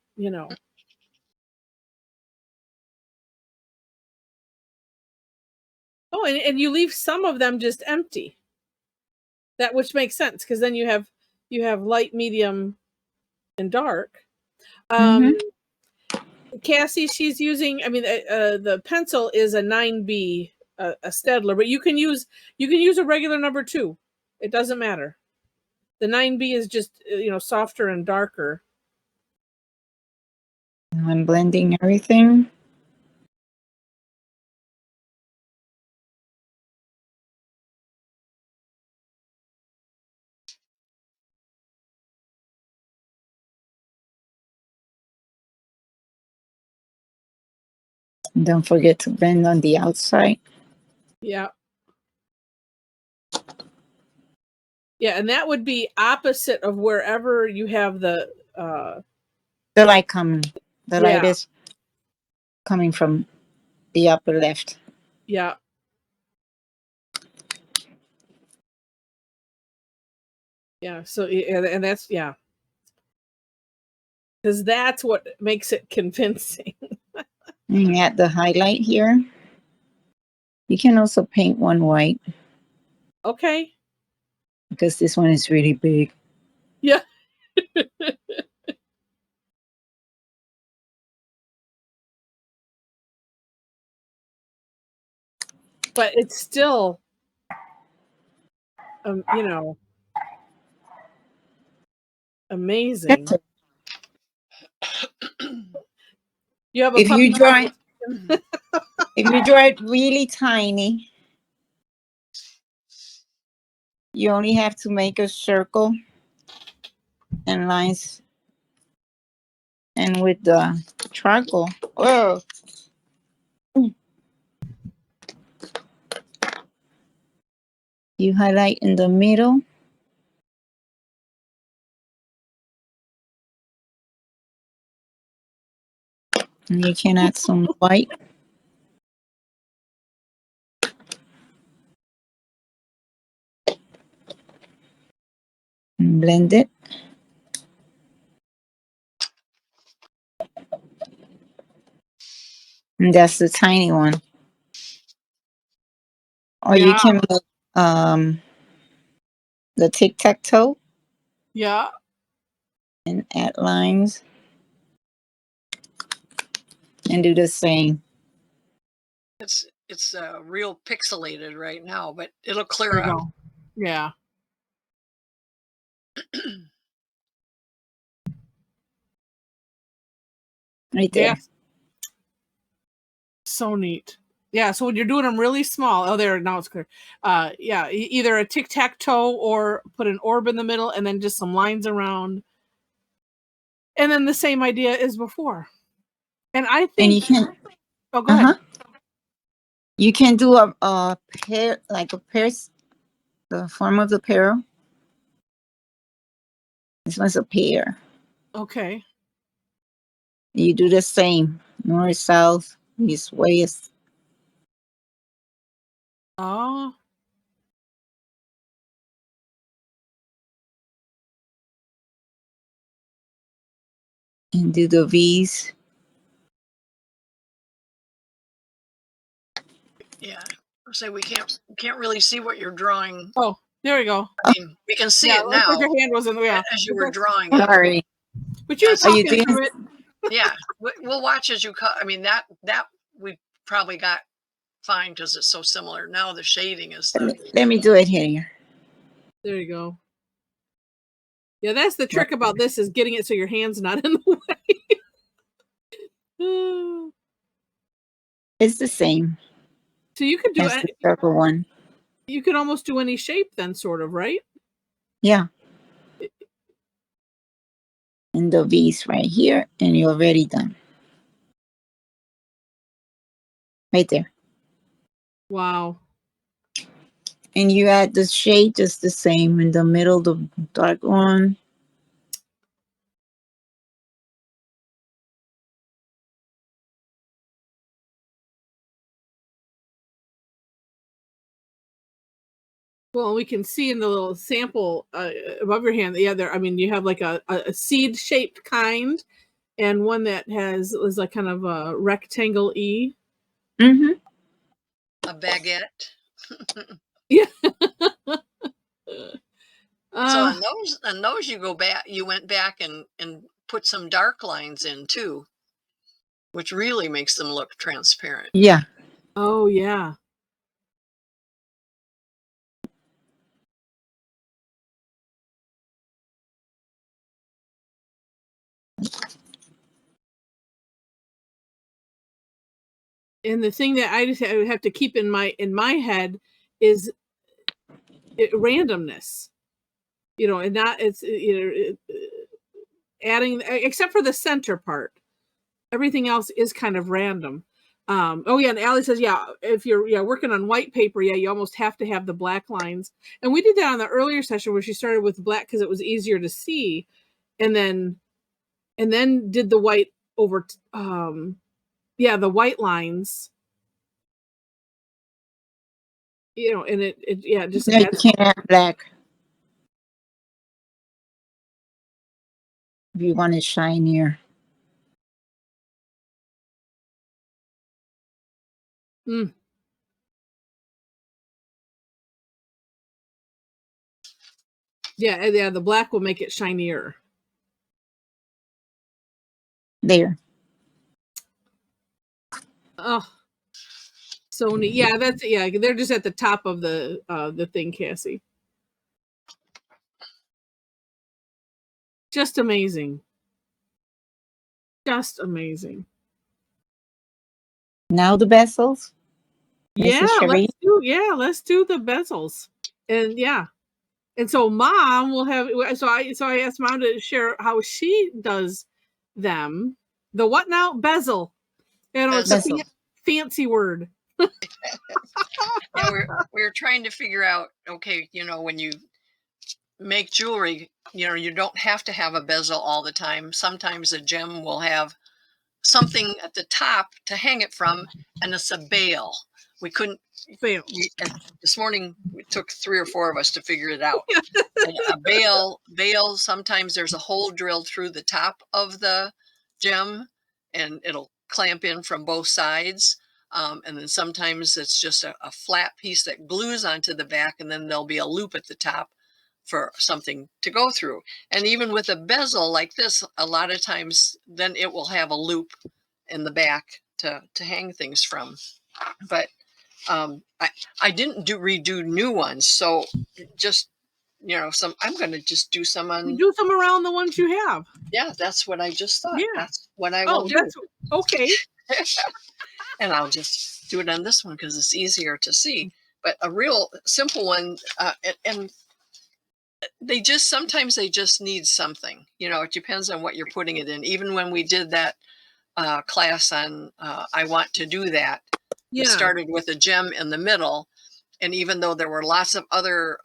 Oh, and you leave some of them just empty. That which makes sense because then you have light, medium, and dark. Cassie, she's using. I mean, the pencil is a 9B, a Stedler, but you can use a regular number 2. It doesn't matter. The 9B is just softer and darker. I'm blending everything. Don't forget to blend on the outside. Yeah. Yeah, and that would be opposite of wherever you have the light coming. The light Yeah. is coming from the upper left. Yeah. Yeah. So and that's because that's what makes it convincing. And add the highlight here. You can also paint one white Okay. because this one is really big. Yeah. But it's still amazing. You have a If puppy you draw dog. if you draw it really tiny, you only have to make a circle and lines, and with the charcoal, oh, you highlight in the middle. And you can add some white. And blend it. And that's the tiny one. Or you Yeah. can make the tic-tac-toe Yeah. and add lines and do the same. It's real pixelated right now, but it'll clear There you out. go. Yeah. Right there. Yeah. So neat. Yeah. So when you're doing them really small, oh, there, now it's clear. Yeah. Either a tic-tac-toe or put an orb in the middle and then just some lines around. And then the same idea as before. And I And you think, can oh, go ahead. You can do a pair, like a pair, the form of the pear. This one's a pear. Okay. You do the same, north, south, east, west. Oh, And do the V's. Yeah. So we can't really see what you're drawing. oh, there we go. I mean, we can see Yeah, it looks like now your hand was in the, yeah. as you were drawing it. Sorry. But you were Yeah, so Are you talking doing? through it. Yeah, we'll watch as you cut. I mean, that we probably got fine because it's so similar. Now the shading is the Let me do it here. There you go. Yeah, that's the trick about this is getting it so your hand's not in the way. It's the same So you could do as the circle one. you could almost do any shape then, sort of, right? Yeah. And the V's right here, and you're already done. Right there. Wow. And you add the shade just the same in the middle, the dark one. Well, we can see in the little sample above your hand. Yeah, there. I mean, you have like a seed shaped kind, and one that is like kind of a rectangle E. Mm-hmm. a baguette. Yeah. So on those you went back and put some dark lines in too, which really makes them look transparent. Yeah. Oh yeah. And the thing that I just have to keep in my head is randomness. You know, and not it's adding except for the center part. Everything else is kind of random. Oh yeah, and Allie says, yeah, if you're working on white paper, yeah, you almost have to have the black lines. And we did that on the earlier session where she started with black because it was easier to see, and then did the white over yeah, the white lines, you know, and it yeah, just No, you adds. can't have black if you want it shinier. Mm, yeah, the black will make it shinier. There. Oh, so neat. Yeah, that's yeah. They're just at the top of the thing, Cassie. Just amazing. Just amazing. Now the bezels. Yeah, Mrs. Cherie. let's do the bezels. And yeah. And so mom will have so I asked mom to share how she does them. The what now? Bezel. You know, it's a Bezel. Bezel. fancy word. Yeah, we're trying to figure out, okay, when you make jewelry, you don't have to have a bezel all the time. Sometimes a gem will have something at the top to hang it from, and it's a bail. We couldn't. Fail. And this morning it took 3 or 4 of us to figure it out. And a bail. Sometimes there's a hole drilled through the top of the gem, and it'll clamp in from both sides. And then sometimes it's just a flat piece that glues onto the back, and then there'll be a loop at the top for something to go through. And even with a bezel like this, a lot of times then it will have a loop in the back to hang things from. But I didn't redo new ones, so just I'm going to just do some on. You do some around the ones you have. Yeah, that's what I just thought. Yeah. That's what I will do. That's okay. And I'll just do it on this one because it's easier to see. But a real simple one, and sometimes they just need something. It depends on what you're putting it in. Even when we did that class on I want to do that, we started with a gem in the middle. And even though there were lots of other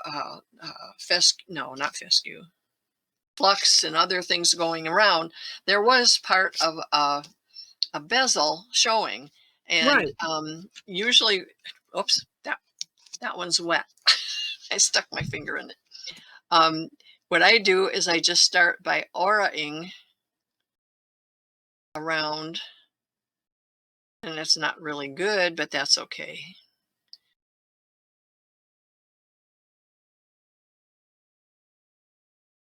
flux and other things going around, there was part of a bezel showing. And usually, oops, that one's wet. I stuck my finger in it. What I do is I just start by auraing around, and it's not really good, but that's okay.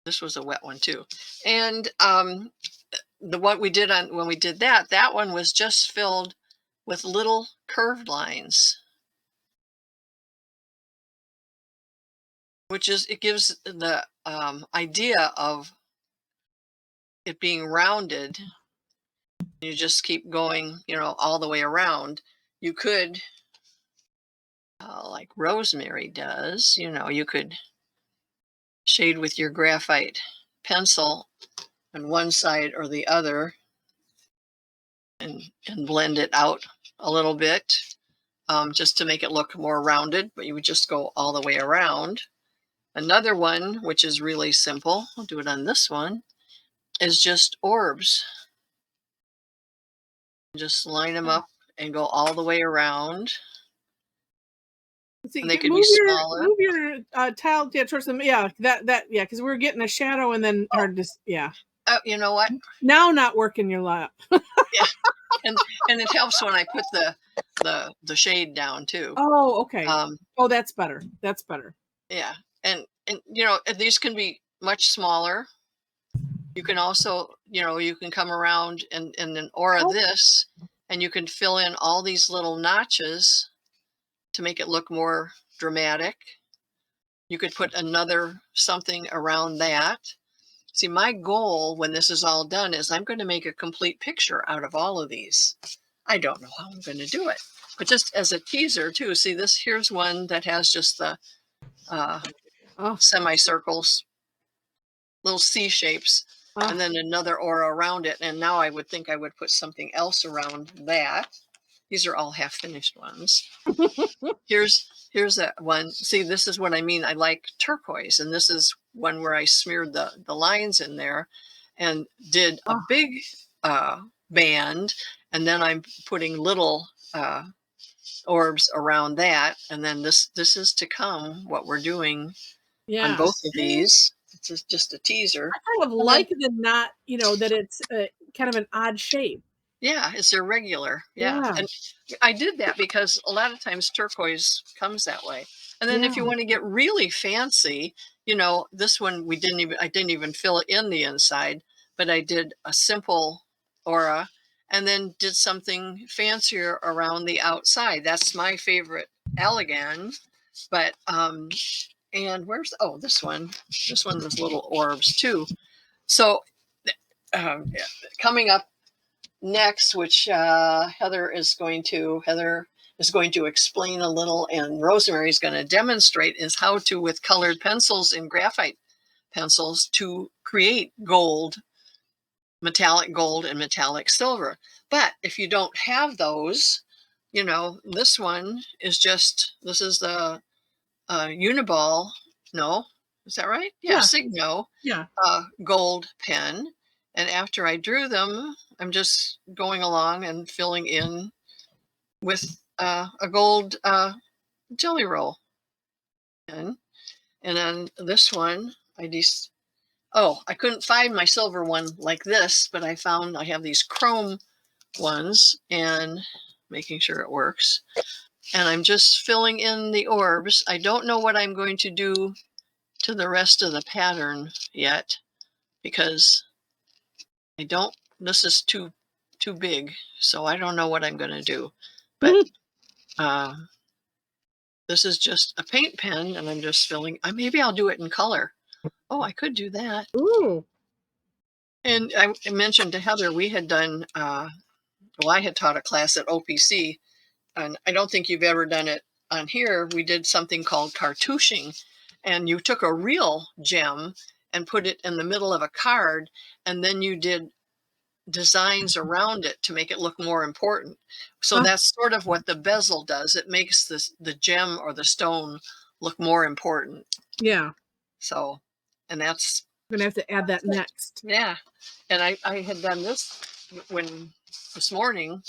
This was a wet one too. And what we did when we did that one was just filled with little curved lines, it gives the idea of it being rounded. You just keep going, all the way around. You could, like Rosemary does, you could shade with your graphite pencil on one side or the other and blend it out a little bit, just to make it look more rounded, but you would just go all the way around. Another one, which is really simple, I'll do it on this one, is just orbs. Just line them up and go all the way around. See, and they could be smaller. Move your tile towards them. Yeah, because we're getting a shadow and then hard to. Yeah. You know what? Now not working your lap. Yeah, and it helps when I put the shade down too. Oh, okay. That's better. That's better. Yeah, and these can be much smaller. You can also, you can come around and then aura this, and you can fill in all these little notches to make it look more dramatic. You could put another something around that. See, my goal when this is all done is I'm going to make a complete picture out of all of these. I don't know how I'm going to do it, but just as a teaser too. See, here's one that has just the semicircles, little C shapes, and then another aura around it. And now I would think I would put something else around that. These are all half finished ones. Here's that one. See, this is what I mean. I like turquoise, and this is one where I smeared the lines in there and did a big band, and then I'm putting little orbs around that, and then this is to come, what we're doing on both of these. It's just a teaser. I kind of like the not, that it's kind of an odd shape. Yeah, it's irregular. Yeah. And I did that because a lot of times turquoise comes that way. And then if you want to get really fancy, this one I didn't even fill it in the inside, but I did a simple aura and then did something fancier around the outside. That's my favorite Allegan. But and where's this one? This one has little orbs too. So coming up next, which Heather is going to explain a little, and Rosemary is going to demonstrate, is how to, with colored pencils and graphite pencils, to create gold, metallic gold and metallic silver. But if you don't have those, you know, this one is just, this is the Uniball, no, is that right? Yeah, Signo Yeah. gold pen. And after I drew them, I'm just going along and filling in with a gold jelly roll pen. And then this one, I couldn't find my silver one like this, but I found I have these chrome ones, and making sure it works. And I'm just filling in the orbs. I don't know what I'm going to do to the rest of the pattern yet, because this is too big, so I don't know what I'm going to do. But this is just a paint pen, and I'm just filling. Maybe I'll do it in color. Oh, I could do that. Ooh. And I mentioned to Heather, we had done, I had taught a class at OPC, and I don't think you've ever done it on here. We did something called cartouching, and you took a real gem and put it in the middle of a card, and then you did designs around it to make it look more important. So that's sort of what the bezel does. It makes the gem or the stone look more important. Yeah. So, and that's, I'm gonna have to add that next. yeah. And I had done this this morning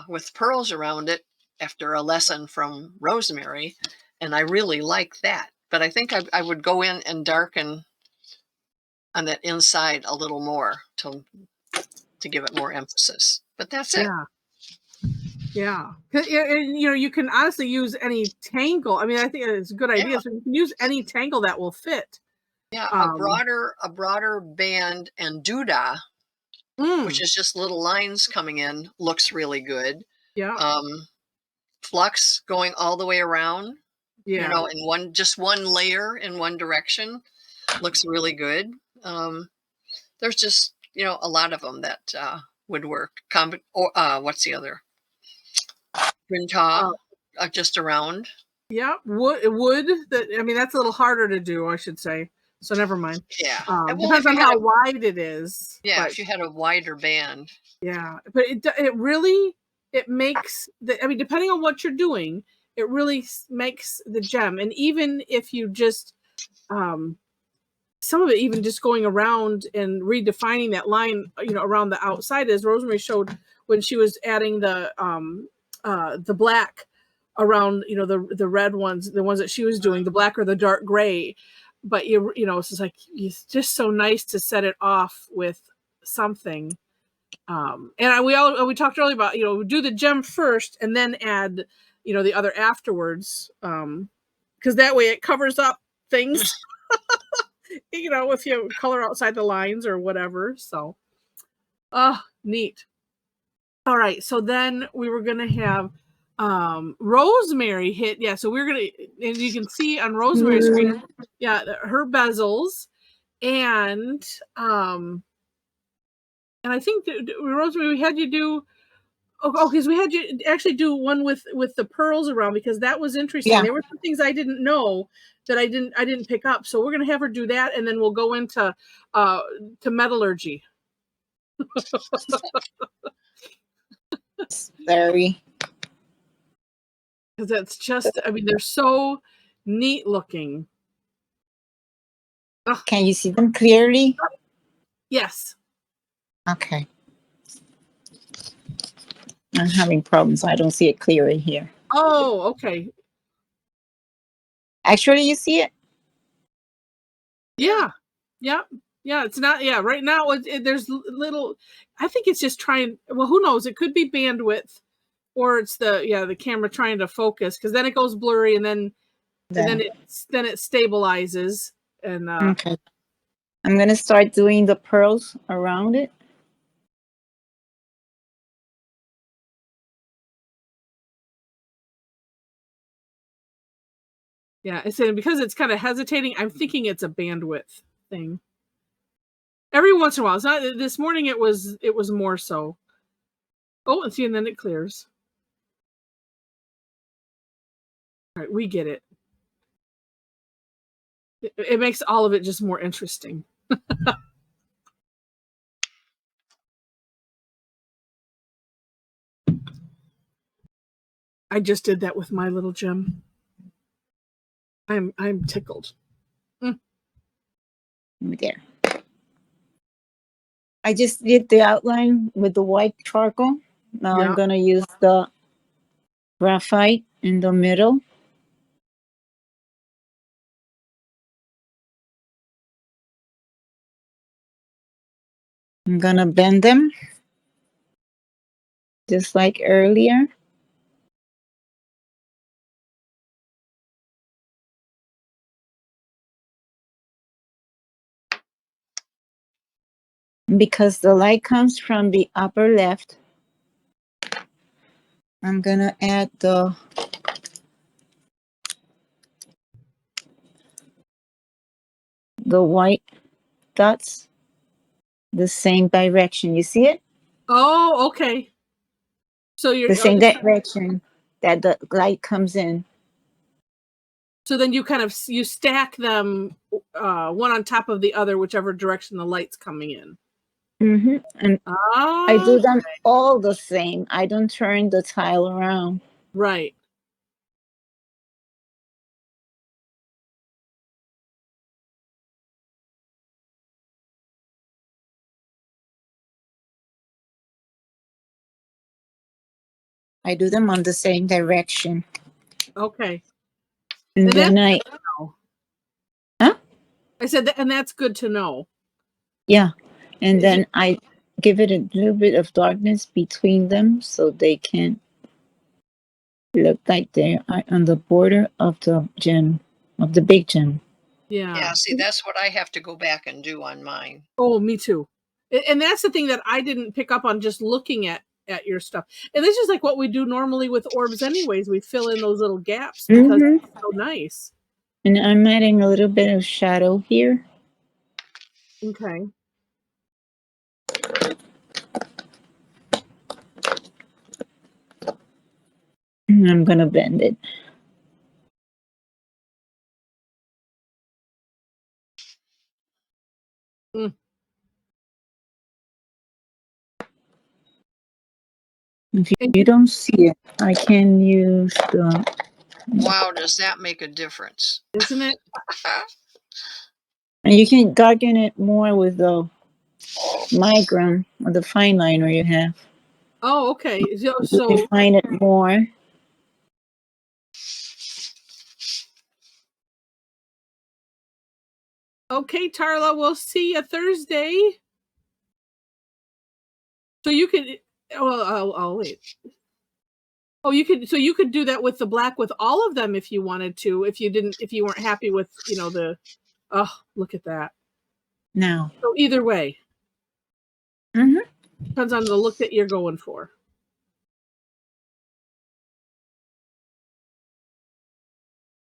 with pearls around it after a lesson from Rosemary, and I really like that. But I think I would go in and darken on that inside a little more to give it more emphasis. But that's it. Yeah. And, you know, you can honestly use any tangle. I mean, I think it's a good idea. So you can use any tangle that will fit. Yeah, a broader band and doodah, which is just little lines coming in, looks really good. Yeah. Flux going all the way around, Yeah. you know, in one layer in one direction, looks really good. There's just, you know, a lot of them that would work. What's the other? Rinta, just around. Yeah, wood. I mean, that's a little harder to do, I should say. So never mind. Yeah, depends on how wide it is. Yeah, if you had a wider band. Yeah, but it really makes I mean, depending on what you're doing, it really makes the gem. And even if you just some of it even just going around and redefining that line, you know, around the outside, as Rosemary showed when she was adding the black around, you know, the red ones, the ones that she was doing, the black or the dark gray. But you know, it's just like, it's just so nice to set it off with something. And we talked earlier about, you know, do the gem first and then add, you know, the other afterwards, because that way it covers up things. You know, if you color outside the lines or whatever. So, neat. All right. So then we were going to have Rosemary hit. Yeah. So we're going to, and you can see on Rosemary's screen, yeah, her bezels. And I think Rosemary, we had you do, because we had you actually do one with the pearls around, because that was interesting. Yeah. There were some things I didn't know that I didn't pick up. So we're gonna have her do that, and then we'll go into to metallurgy. Very. Because it's just, I mean, they're so neat looking. Can you see them clearly? Yes. Okay. I'm having problems. I don't see it clearly here. Oh, okay. Actually, you see it? Yeah. Yeah. Yeah. It's not. Yeah. Right now, there's little. I think it's just trying. Well, who knows? It could be bandwidth, or it's the camera trying to focus, because then it goes blurry, and then it stabilizes. And okay. I'm gonna start doing the pearls around it. yeah, it's because it's kind of hesitating. I'm thinking it's a bandwidth thing. Every once in a while. It's not this morning. It was more so. Oh, and see, and then it clears. All right, we get it. It makes all of it just more interesting. I just did that with my little gem. I'm tickled. There. I just did the outline with the white charcoal. Now Yeah. I'm gonna use the graphite in the middle. I'm gonna bend them just like earlier. Because the light comes from the upper left, I'm gonna add the white dots the same direction. You see it? Oh, okay. So you're The same direction that the light comes in. So then you kind of you stack them one on top of the other, whichever direction the light's coming in. Mm-hmm. And Oh, I do them all the same. I don't turn the tile around. right. I do them on the same direction. Okay. And then I said that, and that's good to know. Yeah. And then I give it a little bit of darkness between them so they can look like they are on the border of the gem, of the big gem. Yeah. Yeah, see, that's what I have to go back and do on mine. Oh, me too. And that's the thing that I didn't pick up on just looking at your stuff. And this is like what we do normally with orbs anyways. We fill in those little gaps because it's so nice. And I'm adding a little bit of shadow here. Okay. And I'm going to bend it. Mm. If you don't see it, I can use the... Wow, does that make a difference? Isn't it? And you can darken it more with the Micron or the fine liner you have. Oh, okay. So define it more. Okay, Tarla, we'll see you Thursday. So you could, well, I'll wait. Oh, you could, so you could do that with the black with all of them if you wanted to, if you weren't happy with, oh, look at that. Now. So either way. Mm-hmm. Depends on the look that you're going for.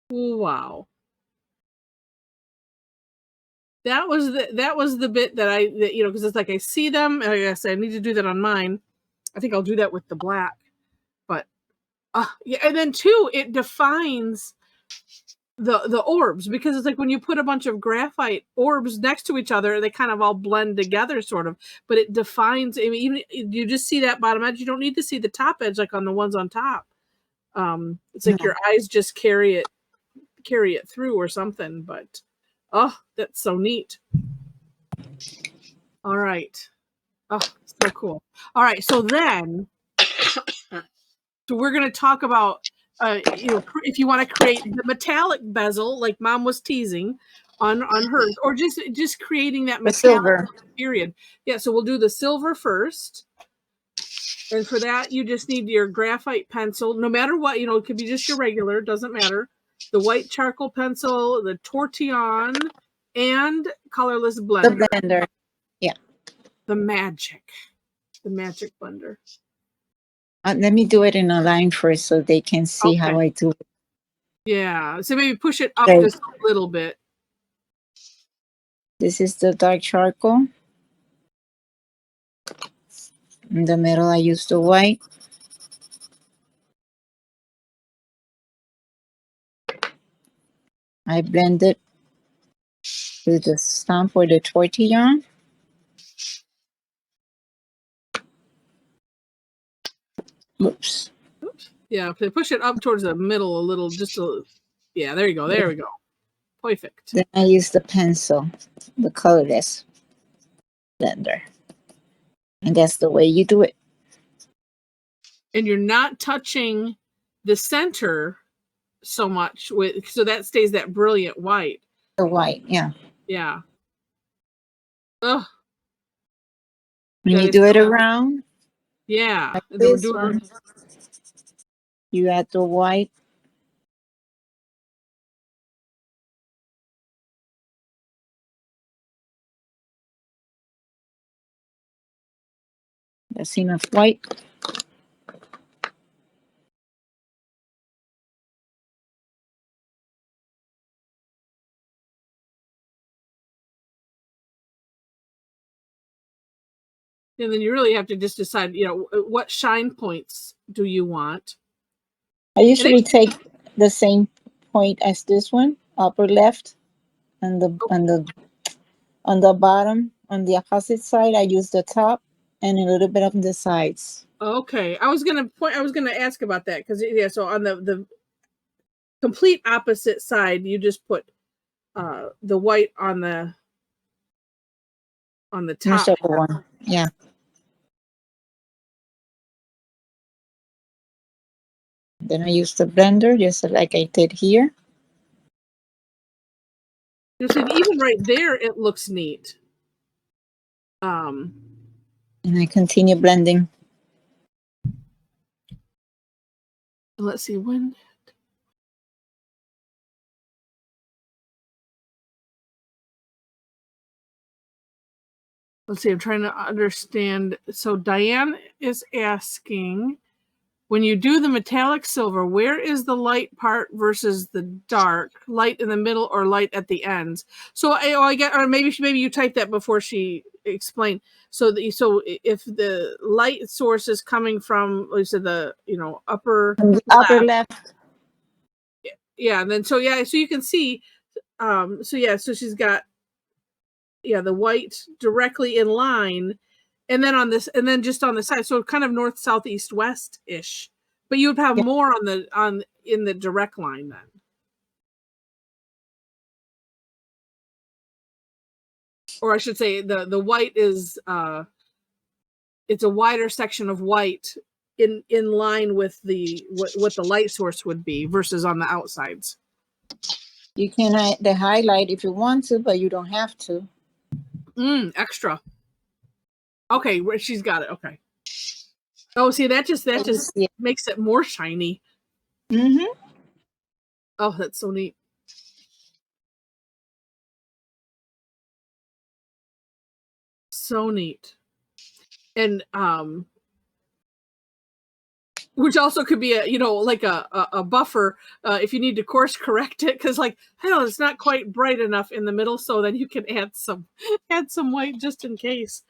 Wow. That was the bit that because it's like I see them and I guess I need to do that on mine. I think I'll do that with the black. But yeah, and then too, it defines the orbs, because it's like when you put a bunch of graphite orbs next to each other, they kind of all blend together sort of, but it defines. I mean, even you just see that bottom edge, you don't need to see the top edge like on the ones on top. It's like your eyes just carry it through or something. But oh, that's so neat. All right. Oh, so cool. All right, so then so we're going to talk about if you want to create the metallic bezel like Mom was teasing on hers, or just creating that metallic silver period. Yeah, so we'll do the silver first. And for that, you just need your graphite pencil. No matter what, it could be just your regular, doesn't matter. The white charcoal pencil, the Tortillion, and colorless blender. The blender. Yeah. The magic blender. Let me do it in a line first so they can see how I do it. Yeah, so maybe push it up just a little bit. This is the dark charcoal. In the middle, I use the white. I blend it with the stump or the tortillon. Oops. Oops. Yeah, if they push it up towards the middle a little, just a, yeah, there you go. There we go. Perfect. Then I use the pencil, the colorless blender. And that's the way you do it. And you're not touching the center so much with, so that stays that brilliant white. The white, yeah. Yeah. Oh, When that you is do it so- around, yeah. like And then we'll this do our, one, you add the white. That's enough white. and then you really have to just decide, you know, what shine points do you want? I usually take the same point as this one, upper left, and on the bottom, on the opposite side, I use the top and a little bit on the sides. Okay. I was gonna ask about that because yeah, so on the complete opposite side, you just put the white on the top. Whichever one, yeah. Then I use the blender just like I did here. You see, even right there, it looks neat. And I continue blending. Let's see when. Let's see. I'm trying to understand. So Diane is asking, when you do the metallic silver, where is the light part versus the dark? Light in the middle or light at the ends? So I get, or maybe you typed that before she explained. So if the light source is coming from, like you said, the upper On the upper left. yeah, and then so you can see, so she's got the white directly in line, and then on this, and then just on the side, so kind of north, south, east, west ish. But you would have more in the direct line then. Or I should say the white is it's a wider section of white in line with what the light source would be versus on the outsides. You can add the highlight if you want to, but you don't have to. Extra. Okay, she's got it. Okay. Oh, see, that just makes it more shiny. Mm-hmm. Oh, that's so neat. So neat. And which also could be like a buffer if you need to course correct it, because like I don't know, it's not quite bright enough in the middle, so then you can add some white just in case.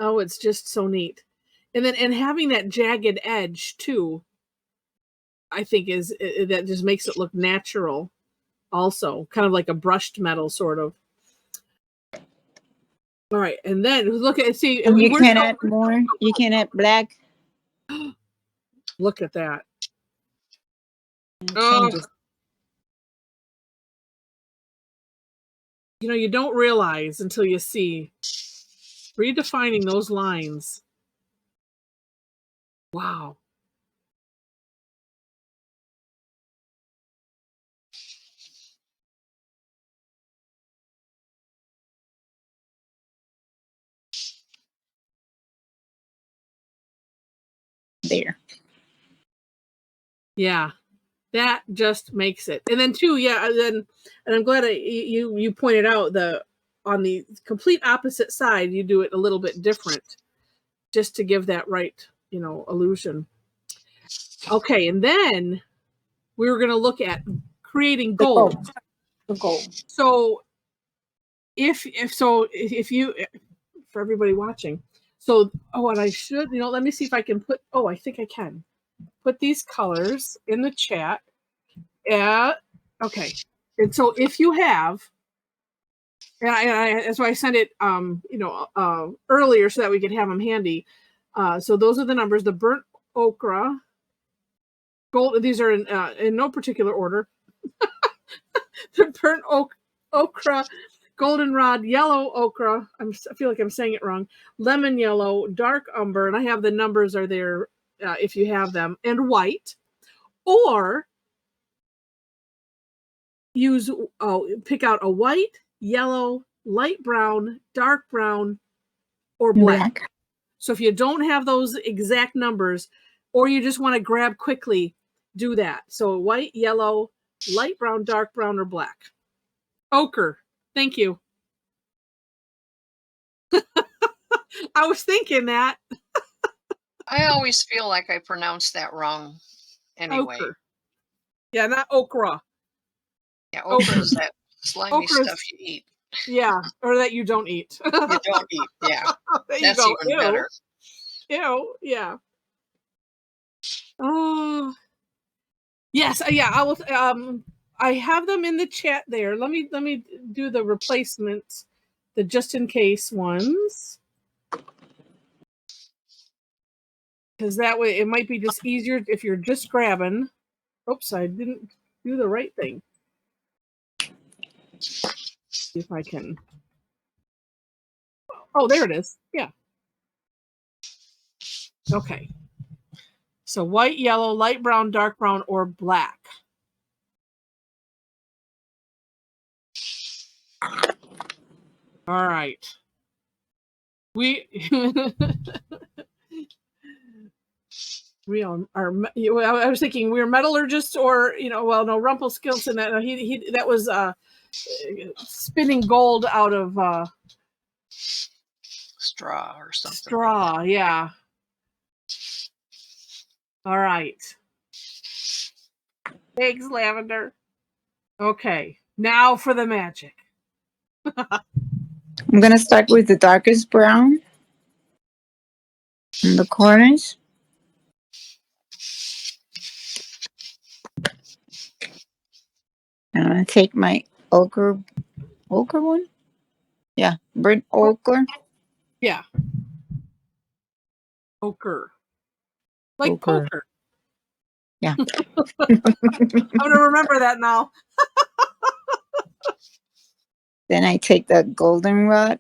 Oh, it's just so neat. And then having that jagged edge too, I think that just makes it look natural. Also, kind of like a brushed metal sort of. All right, and then see. And you can add more. You can add black. Look at that. Changes. You don't realize until you see redefining those lines. Wow. There. Yeah. That just makes it. And then too, and I'm glad you pointed out on the complete opposite side, you do it a little bit different just to give that right, illusion. Okay, and then we were going to look at creating gold. The gold. So if you, for everybody watching, So, what I should, let me see if I can put, I think I can put these colors in the chat. Yeah. Okay. And so if you have, that's why I sent it, earlier so that we could have them handy. So those are the numbers, the burnt okra, gold, these are in no particular order. The burnt okra, goldenrod, yellow okra. I feel like I'm saying it wrong. Lemon yellow, dark umber, and I have the numbers are there if you have them, and white. Or pick out a white, yellow, light brown, dark brown, or black. So if you don't have those exact numbers, or you just want to grab quickly, do that. So white, yellow, light brown, dark brown, or black. Ochre. Thank you. I was thinking that. I always feel like I pronounced that wrong anyway. Ochre. Yeah, not okra. Yeah, okra is that slimy stuff you eat. Yeah, or that you don't eat. You don't eat, yeah. That's go, even better. Ew, yeah. Oh, yes, yeah. I will. I have them in the chat there. Let me do the replacements, the just in case ones, because that way it might be just easier if you're just grabbing. Oops, I didn't do the right thing. See if I can. Oh, there it is. Yeah. Okay. So white, yellow, light brown, dark brown, or black. All right. We are. I was thinking we're metallurgists, or no, Rumpelstiltskin. That was spinning gold out of straw or something. Straw, like yeah. All right. Thanks, Lavender. Okay, now for the magic. I'm going to start with the darkest brown in the corners. I'm going to take my ochre one. Yeah, burnt ochre. Yeah. Ochre. Like ochre. Poker. Yeah. I'm going to remember that now. Then I take the goldenrod.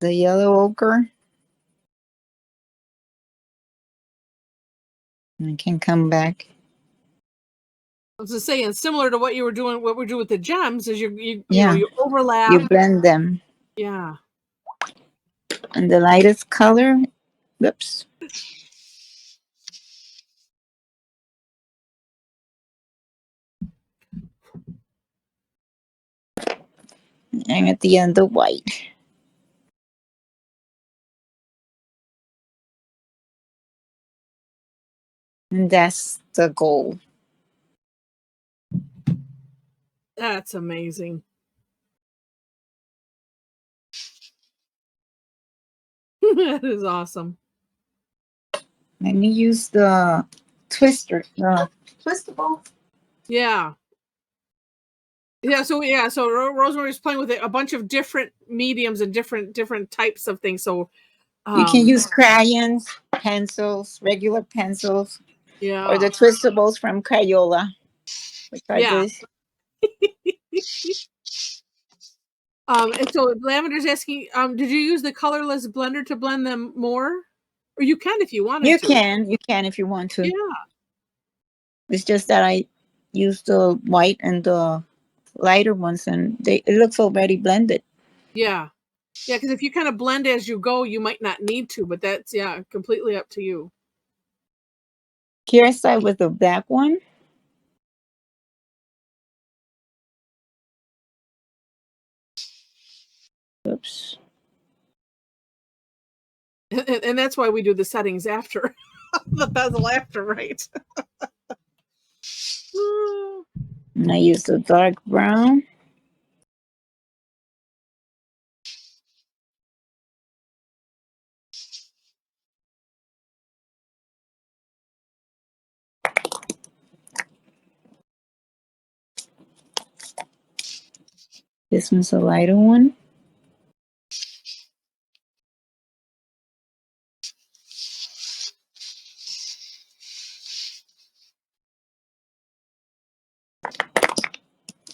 The yellow ochre. I can come back. I was just saying, similar to what we do with the gems, is you overlap. You blend them. Yeah. And the lightest color, whoops. And at the end, the white. And that's the gold. That's amazing. That is awesome. Let me use the twister. Twistable. Yeah. Yeah. So Rosemary's playing with a bunch of different mediums and different types of things. So you can use crayons, pencils, regular pencils. Yeah. Or the twistables from Crayola. Which are this. And so Lavender's asking, did you use the colorless blender to blend them more? Or you can if you wanted to. You can if you want to. Yeah. It's just that I use the white and the lighter ones, and it looks already blended. Yeah. Yeah, because if you kind of blend as you go, you might not need to, but that's, completely up to you. Here I start with the black one. Oops. And that's why we do the settings after. The bezel after, right? And I use the dark brown. This one's a lighter one.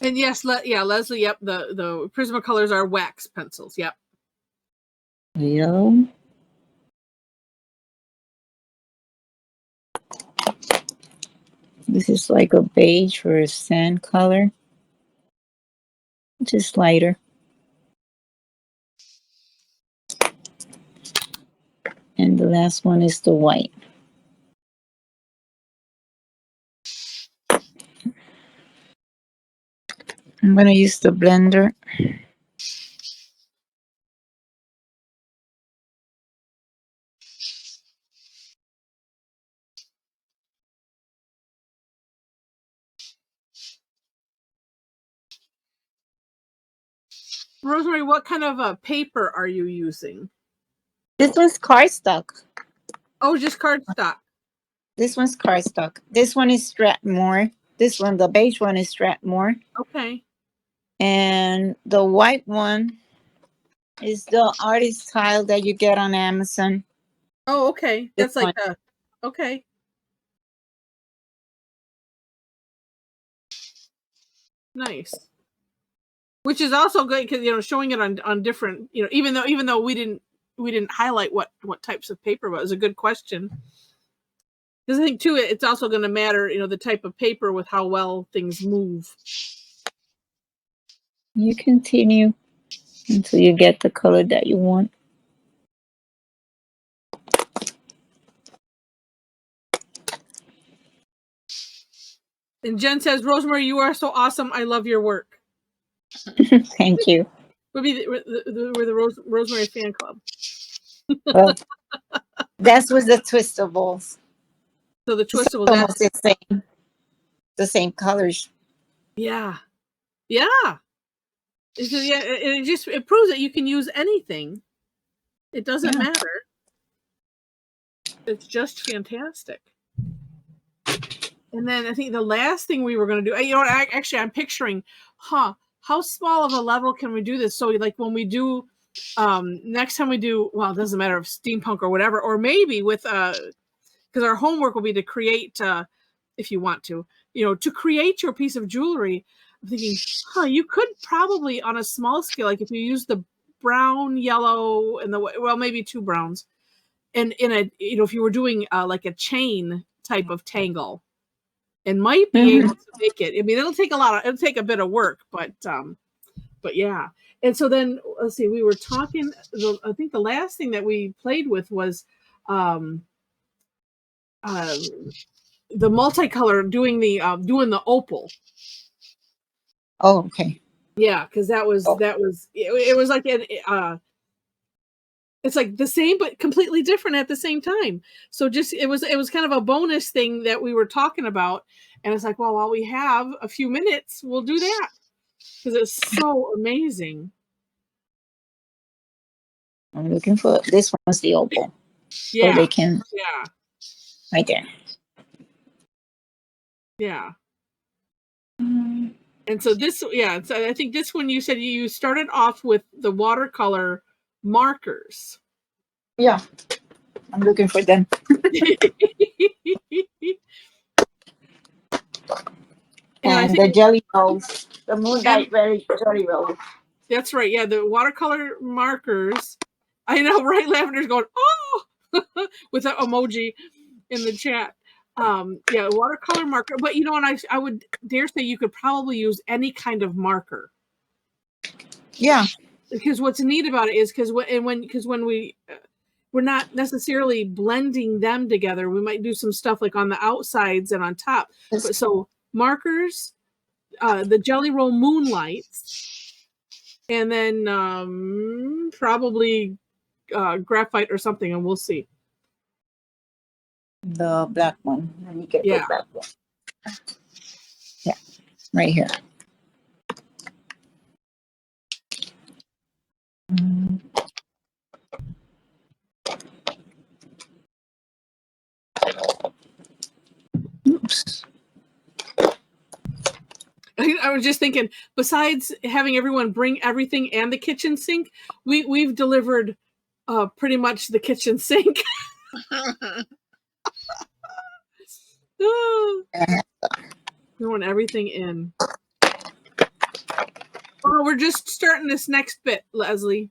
And yes, Leslie, yep, the Prismacolors are wax pencils, yep. Yellow. This is like a beige for a sand color. Just lighter. And the last one is the white. I'm going to use the blender. Rosemary, what kind of paper are you using? This one's cardstock. Oh, just cardstock. This one's cardstock. This one is Strathmore. This one, the beige one, is Strathmore. Okay. And the white one is the artist tile that you get on Amazon. Oh, okay. This That's like one. okay. Nice. Which is also good because showing it on different, even though we didn't highlight what types of paper was a good question. Because I think too it's also going to matter, the type of paper with how well things move. You continue until you get the color that you want. And Jen says, Rosemary, you are so awesome. I love your work. Thank you. We're the Rosemary fan club. Well, that was the Twistables. So the It's Twistables, almost the same colors. Yeah. It proves that you can use anything. It doesn't matter. It's just fantastic. And then I think the last thing we were going to do, I'm picturing, how small of a level can we do this? So like when we do, next time we do, well, it doesn't matter if steampunk or whatever, or maybe with, because our homework will be to create, if you want to create your piece of jewelry. I'm thinking, you could probably on a small scale, like if you use the brown, yellow, and maybe two browns, and in a, if you were doing like a chain type of tangle, and might be able to make it. I mean, it'll take a bit of work, but yeah. And so then let's see, we were talking, I think the last thing that we played with was the multicolor, doing the opal. Oh, okay. Yeah, because it was like it's like the same but completely different at the same time. So just it was kind of a bonus thing that we were talking about, and it's like, well, while we have a few minutes, we'll do that because it's so amazing. I'm looking for this one's the opal. Yeah. So they can right there. Yeah. And so so I think this one you said you started off with the watercolor markers. Yeah. I'm looking for them. And the jelly rolls. The Moonlight Berry jelly roll. That's right. Yeah, the watercolor markers. I know, right? Lavender's going, oh, with that emoji in the chat. Watercolor marker. But and I would dare say you could probably use any kind of marker. Yeah. Because what's neat about it is when we're not necessarily blending them together. We might do some stuff like on the outsides and on top. But so markers, the Jelly Roll Moonlights, and then probably graphite or something, and we'll see. The black one. Let me get the black one. Yeah. right here. Mm. Oops. I was just thinking, besides having everyone bring everything and the kitchen sink, we've delivered pretty much the kitchen sink. Throwing everything in. Oh, we're just starting this next bit, Leslie.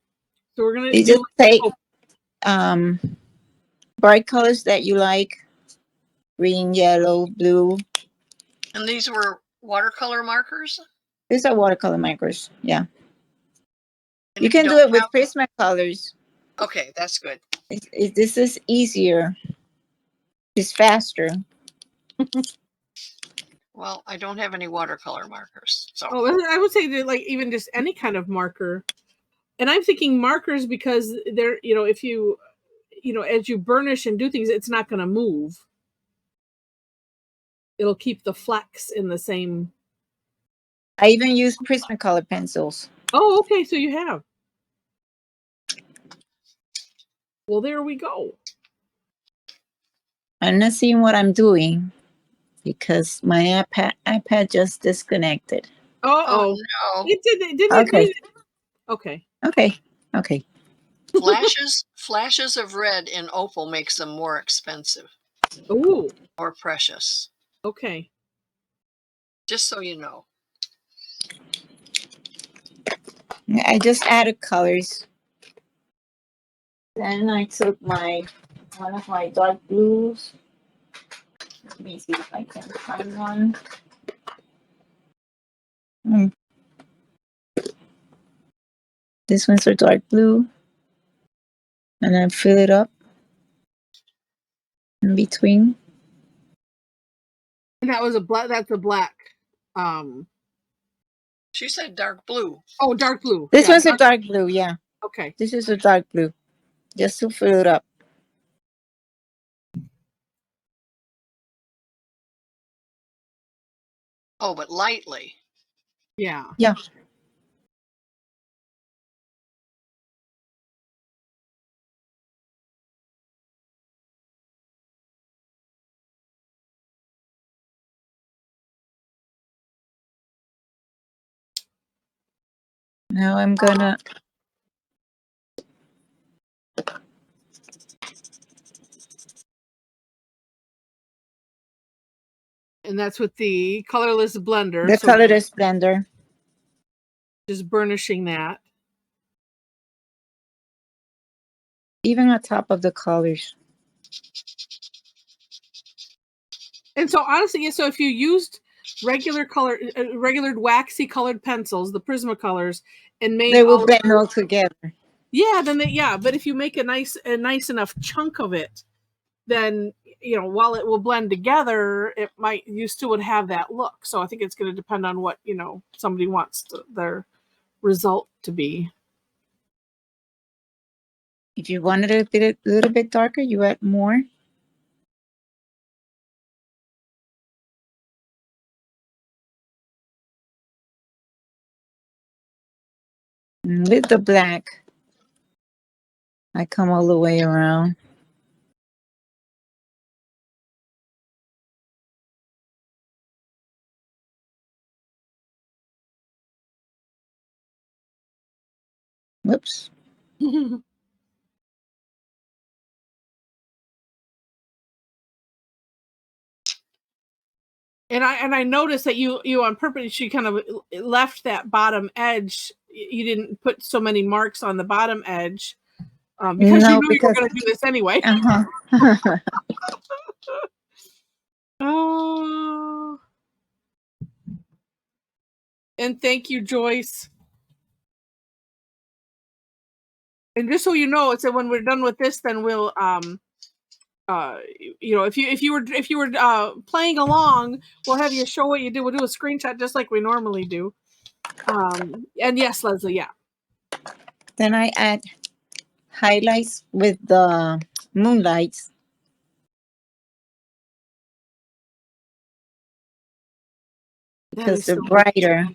So we're gonna You just take bright colors that you like: green, yellow, blue. And these were watercolor markers? These are watercolor markers. Yeah. And You if can do don't it with have- Prismacolors. Okay, that's good. This is easier. It's faster. Well, I don't have any watercolor markers. So I would say that, like, even just any kind of marker. And I'm thinking markers because they're, if you, as you burnish and do things, it's not going to move. It'll keep the flecks in the same. I even use Prismacolor pencils. Oh, okay. So you have. Well, there we go. I'm not seeing what I'm doing because my iPad just disconnected. Oh no. It didn't Okay. it? Okay. Okay. Flashes of red in opal makes them more expensive. Oh. More precious. Okay. Just so you know. I just added colors. Then I took one of my dark blues. Let me see if I can find one. This one's a dark blue. And then fill it up in between. And that was that's a black. She said dark blue. Oh, dark blue. This one's a dark blue, yeah. Okay. This is a dark blue. Just to fill it up. Oh, but lightly. Yeah. Yeah. Now I'm gonna And that's with the colorless blender. the colorless blender. Just burnishing that. Even on top of the colors. And so honestly, so if you used regular waxy colored pencils, the Prismacolors, and made They will blend all together. Yeah, but if you make a nice enough chunk of it, then while it will blend together, you still would have that look. So I think it's going to depend on what somebody wants their result to be. If you wanted it a little bit darker, you add more. And with the black, I come all the way around. Whoops. And I noticed that you on purpose, you kind of left that bottom edge. You didn't put so many marks on the bottom edge because you were going to do this anyway. Uh-huh. Oh, and thank you, Joyce. And just so you know, it's that when we're done with this, then we'll if you were playing along, we'll have you show what you did. We'll do a screenshot just like we normally do. And yes, Leslie, yeah. Then I add highlights with the moonlights. because they're brighter.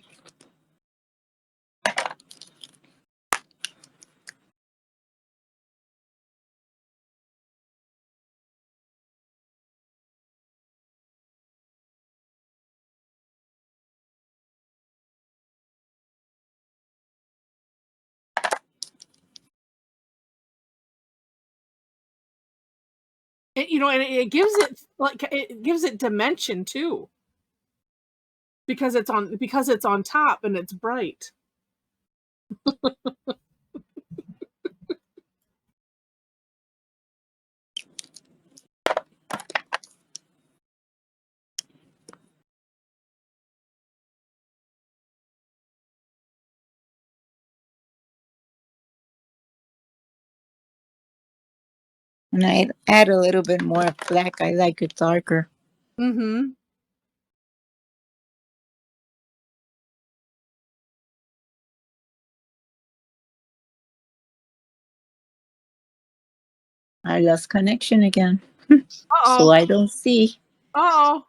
And it gives it dimension too, because it's on top and it's bright. And I add a little bit more black. I like it darker. Mm-hmm. I lost connection again. Uh-oh. So I don't see. Uh-oh.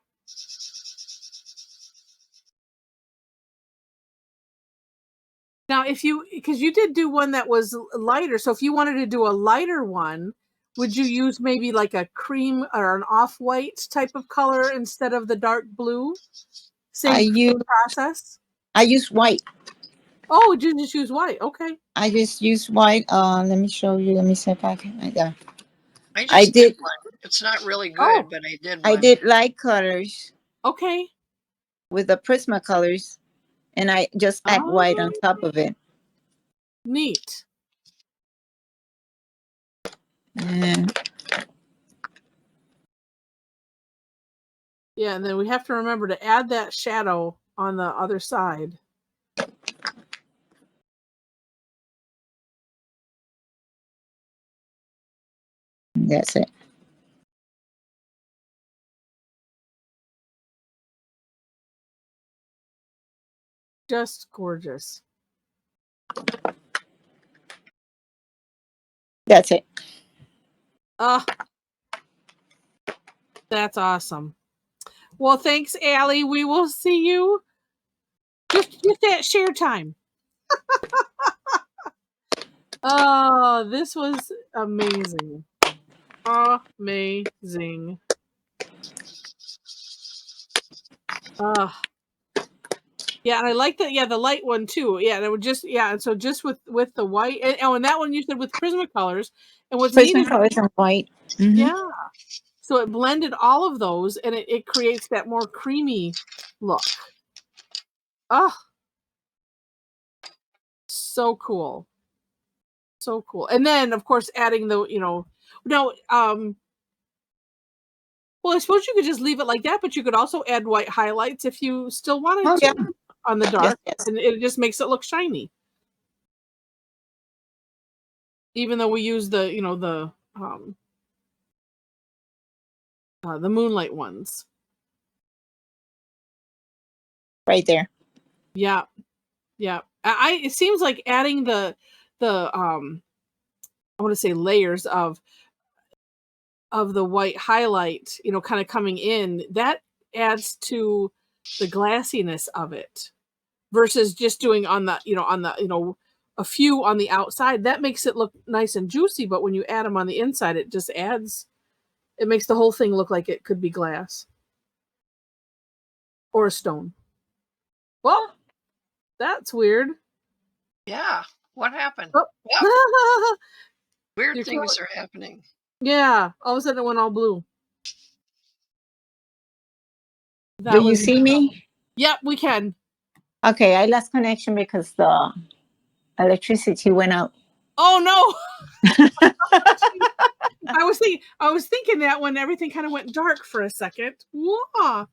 Now, because you did do one that was lighter, so if you wanted to do a lighter one, would you use maybe like a cream or an off-white type of color instead of the dark blue? Same process? I use white. Oh, you just use white. Okay. I just use white. Let me show you. Let me see if I can. I did one. It's not really good, but I did one. I did light colors. Okay. With the Prismacolors, and I just add white on top of it. Neat. And yeah, and then we have to remember to add that shadow on the other side. That's it. Just gorgeous. That's it. That's awesome. Well, thanks, Allie. We will see you just at share time. Oh, this was amazing. Amazing. Yeah, and I like the light one too. Yeah, and it would and so just with the white and that one you said with Prismacolors, and what's neat is Prismacolors and white. Mm-hmm. Yeah. So it blended all of those, and it creates that more creamy look. So cool. So cool. And then of course adding the, well, I suppose you could just leave it like that, but you could also add white highlights if you still wanted to on the dark. Yes. And it just makes it look shiny. Even though we use the, the moonlight ones. Right there. Yeah. Yeah. It seems like adding the I want to say layers of the white highlight, kind of coming in, that adds to the glassiness of it versus just doing on the, a few on the outside. That makes it look nice and juicy, but when you add them on the inside, it just it makes the whole thing look like it could be glass or a stone. Well, that's weird. Yeah. What happened? Oh. Yep. Weird things are happening. Yeah. All of a sudden it went all blue. Do you see me? Yep, we can. Okay, I lost connection because the electricity went out. Oh no. I was thinking that when everything kind of went dark for a second. Whoa.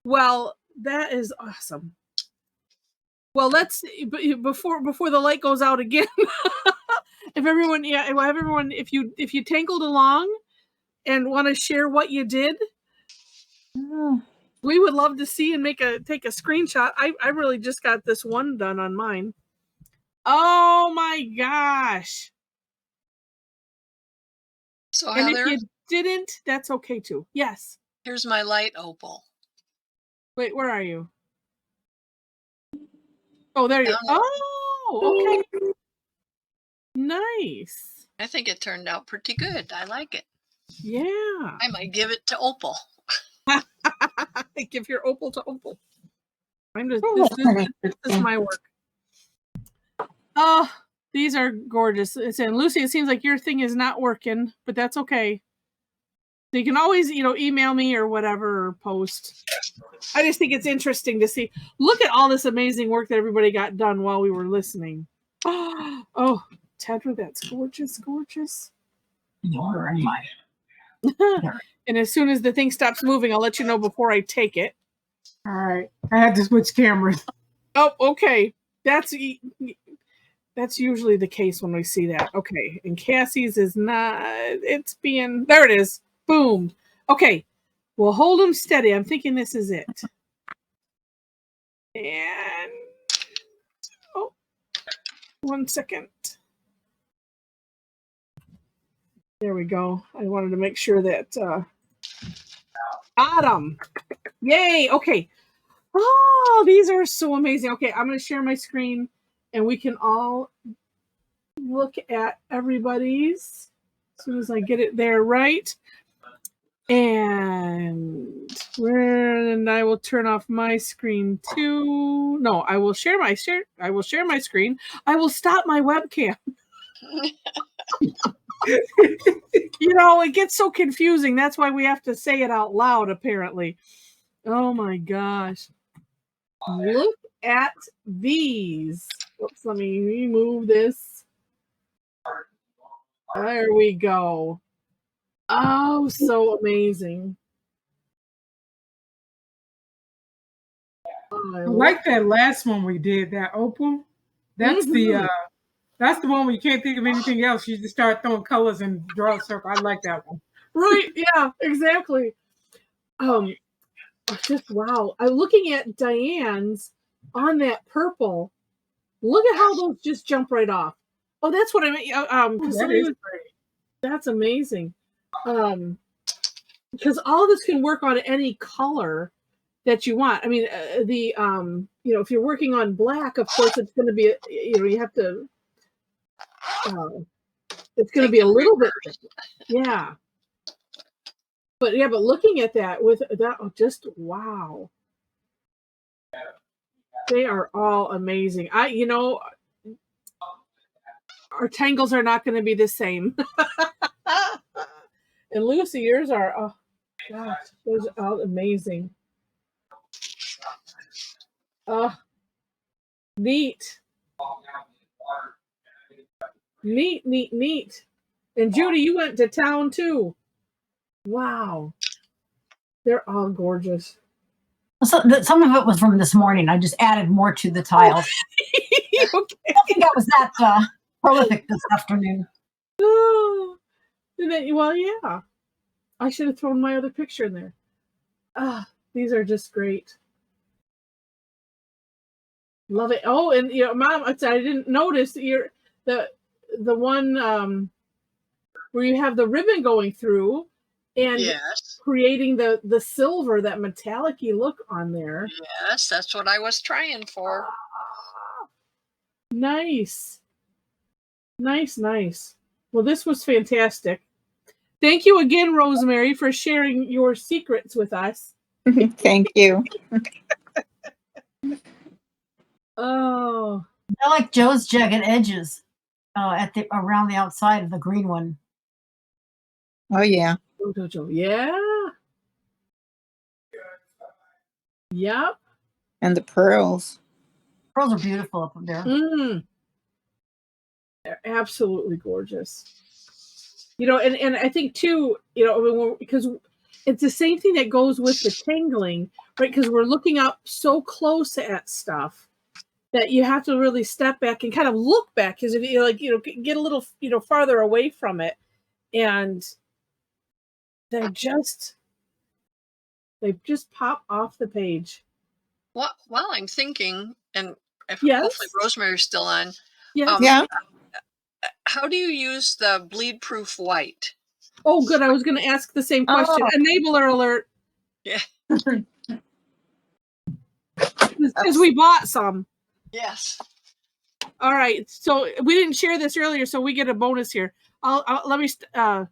Well, that is awesome. Well, let's before the light goes out again. If you tangled along and want to share what you did, we would love to see and take a screenshot. I really just got this one done on mine. Oh my gosh. So and Heather, if you didn't, that's okay too. Yes. Here's my light opal. Wait, where are you? Oh, there you Down go. Oh, okay. Nice. I think it turned out pretty good. I like it. Yeah. I might give it to Opal. Give your opal to opal. I'm just Oh, this is my work. Oh, these are gorgeous. It's in Lucy. It seems like your thing is not working, but that's okay. So you can always, email me or whatever or post. I just think it's interesting to see. Look at all this amazing work that everybody got done while we were listening. Oh, Tedra, that's gorgeous, gorgeous. Where am I? And as soon as the thing stops moving, I'll let you know before I take it. All right. I had to switch cameras. Oh, okay. That's usually the case when we see that. Okay. And Cassie's is not, it's being, there it is. Boom. Okay. We'll hold them steady. I'm thinking this is it. And, oh, 1 second. There we go. I wanted to make sure that, Autumn. Yay. Okay. Oh, these are so amazing. Okay. I'm going to share my screen and we can all look at everybody's as soon as I get it there right. And I will turn off my screen too. No, I will share my screen. I will stop my webcam. It gets so confusing. That's why we have to say it out loud, apparently. Oh my gosh. Look at these. Oops, let me remove this. There we go. Oh, so amazing. I like that last one we did, that opal. That's that's the one where you can't think of anything else. You just start throwing colors and draw a circle. I like that one. Right, yeah, exactly. Just wow. I'm looking at Diane's on that purple. Look at how those just jump right off. Oh, that's what I meant. That's amazing. Because all of this can work on any color that you want. I mean, if you're working on black, of course, it's going to be, you have to, it's going to be a little bit, yeah. But looking at that with that, just wow. They are all amazing. Our tangles are not going to be the same. And Lucy, yours are, oh gosh, those are all amazing. Neat. Neat. And Judy, you went to town too. Wow. They're all gorgeous. So some of it was from this morning. I just added more to the tiles. Okay. I don't think I was that prolific this afternoon. Oh. And then, well, yeah. I should have thrown my other picture in there. These are just great. Love it. Oh, and Mom, I didn't notice the one where you have the ribbon going through and Yes. creating the silver, that metallic-y look on there. Yes, that's what I was trying for. Nice. Well, this was fantastic. Thank you again, Rosemary, for sharing your secrets with us. Thank you. Oh. I like Joe's jagged edges around the outside of the green one. Oh, yeah. Yeah. Yep. And the pearls. Pearls are beautiful up there. They're absolutely gorgeous. And I think too, because it's the same thing that goes with the tangling, right? Because we're looking up so close at stuff that you have to really step back and kind of look back, because if you get a little farther away from it, and they just pop off the page. While I'm thinking, and Yes. hopefully Rosemary's still on. Yes. Yeah. How do you use the bleed-proof white? Oh, good. I was going to ask the same question. Enabler alert. Yeah. Because we bought some. Yes. All right. So we didn't share this earlier, so we get a bonus here. I'll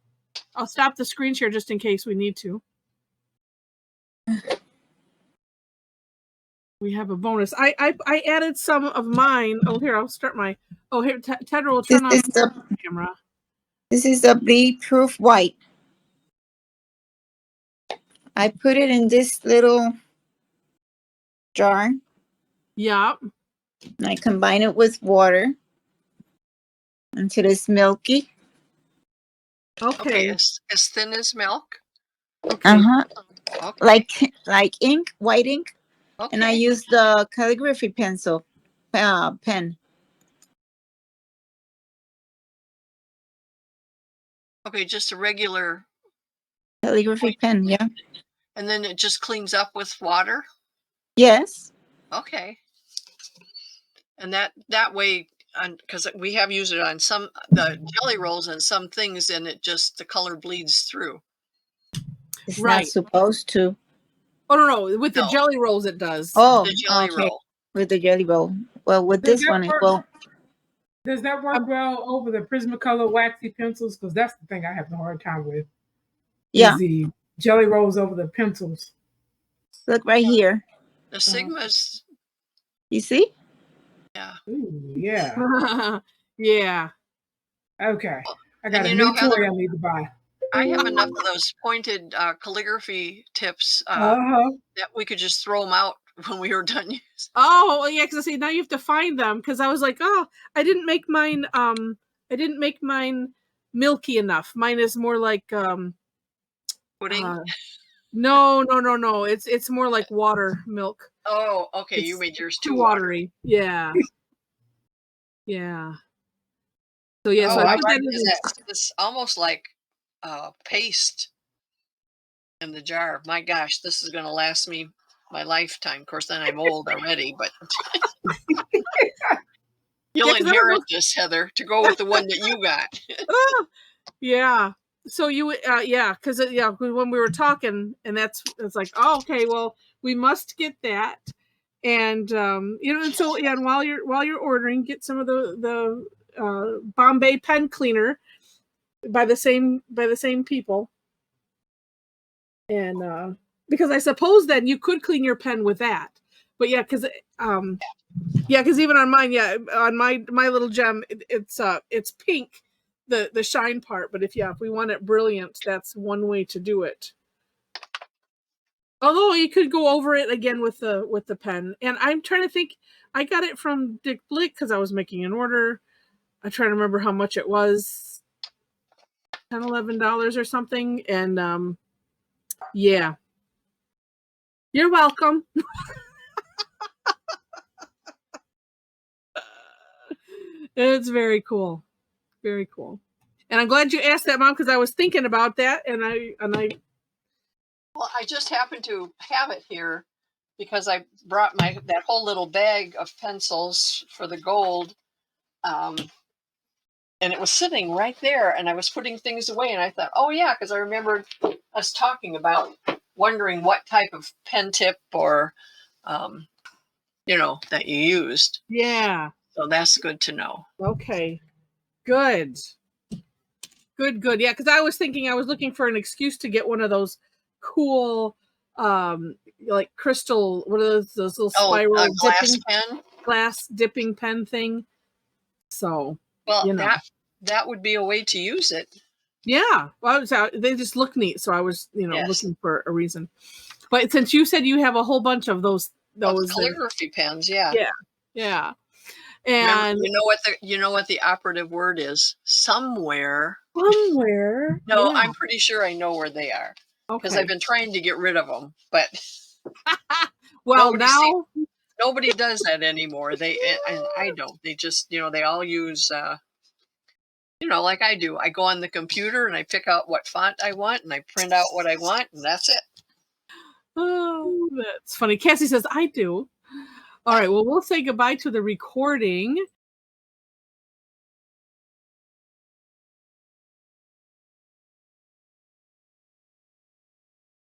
stop the screen share just in case we need to. We have a bonus. I added some of mine. Oh, here, I'll start my. Oh, here, Tedra will turn on the camera. This is the bleed-proof white. I put it in this little jar. Yeah. And I combine it with water until it's milky. Okay. As thin as milk. Okay. Uh-huh. Okay. Like ink, white ink. Okay. And I use the calligraphy pencil, pen. Okay, just a regular Calligraphy pen, yeah. and then it just cleans up with water. Yes. Okay. And that way, because we have used it on the jelly rolls and some things, and the color bleeds through. It's Right. not supposed to. Oh no, with the jelly rolls it does. Oh, the jelly roll. With the jelly roll. Well, with this one, it will. Does that work well over the Prismacolor waxy pencils? Because that's the thing I have a hard time with. Yeah. Is the jelly rolls over the pencils. Look right here. The Sigmas. You see? Yeah. Ooh, yeah. Yeah. Okay. I got a And new Heather, toy I need to buy. I have enough of those pointed calligraphy tips Uh-huh. that we could just throw them out when we were done using. Oh yeah, because I see now you have to find them because I was like, oh, I didn't make mine milky enough. Mine is more like Pudding. No. It's more like water milk. Oh, okay. It's you made yours too too watery. Yeah. Yeah. So yeah, Oh, so I I put like that in. it's almost like paste in the jar. My gosh, this is going to last me my lifetime. Of course, then I'm old already, but you'll inherit this, Heather, to go with the one that you got. Yeah. So you because when we were talking, and it's like, oh, okay, well, we must get that, and and so and while you're ordering, get some of the Bombay pen cleaner by the same people, and because I suppose then you could clean your pen with that, but because even on mine, on my little gem, it's pink. The shine part, but if we want it brilliant, that's one way to do it. Although you could go over it again with the pen. And I'm trying to think, I got it from Dick Blick because I was making an order. I'm trying to remember how much it was, $10-11 or something. And yeah, you're welcome. It's very cool. Very cool. And I'm glad you asked that, Mom, because I was thinking about that, and I. Well, I just happened to have it here because I brought that whole little bag of pencils for the gold, and it was sitting right there, and I was putting things away, and I thought, oh yeah, because I remembered us talking about wondering what type of pen tip or, that you used. Yeah. So that's good to know. Okay. Good. Yeah, because I was thinking I was looking for an excuse to get one of those cool, like crystal, what are those little spiral glass dipping pen thing. So, well, that would be a way to use it. Yeah, well, they just look neat, so I was, looking for a reason. But since you said you have a whole bunch of those calligraphy pens, yeah. And remember, you know what the operative word is? Somewhere. No, I'm pretty sure I know where they are because I've been trying to get rid of them, but well, nobody does that anymore. And I don't. They just, they all use, like I do. I go on the computer and I pick out what font I want and I print out what I want, and that's it. Oh, that's funny. Cassie says I do. All right. Well, we'll say goodbye to the recording.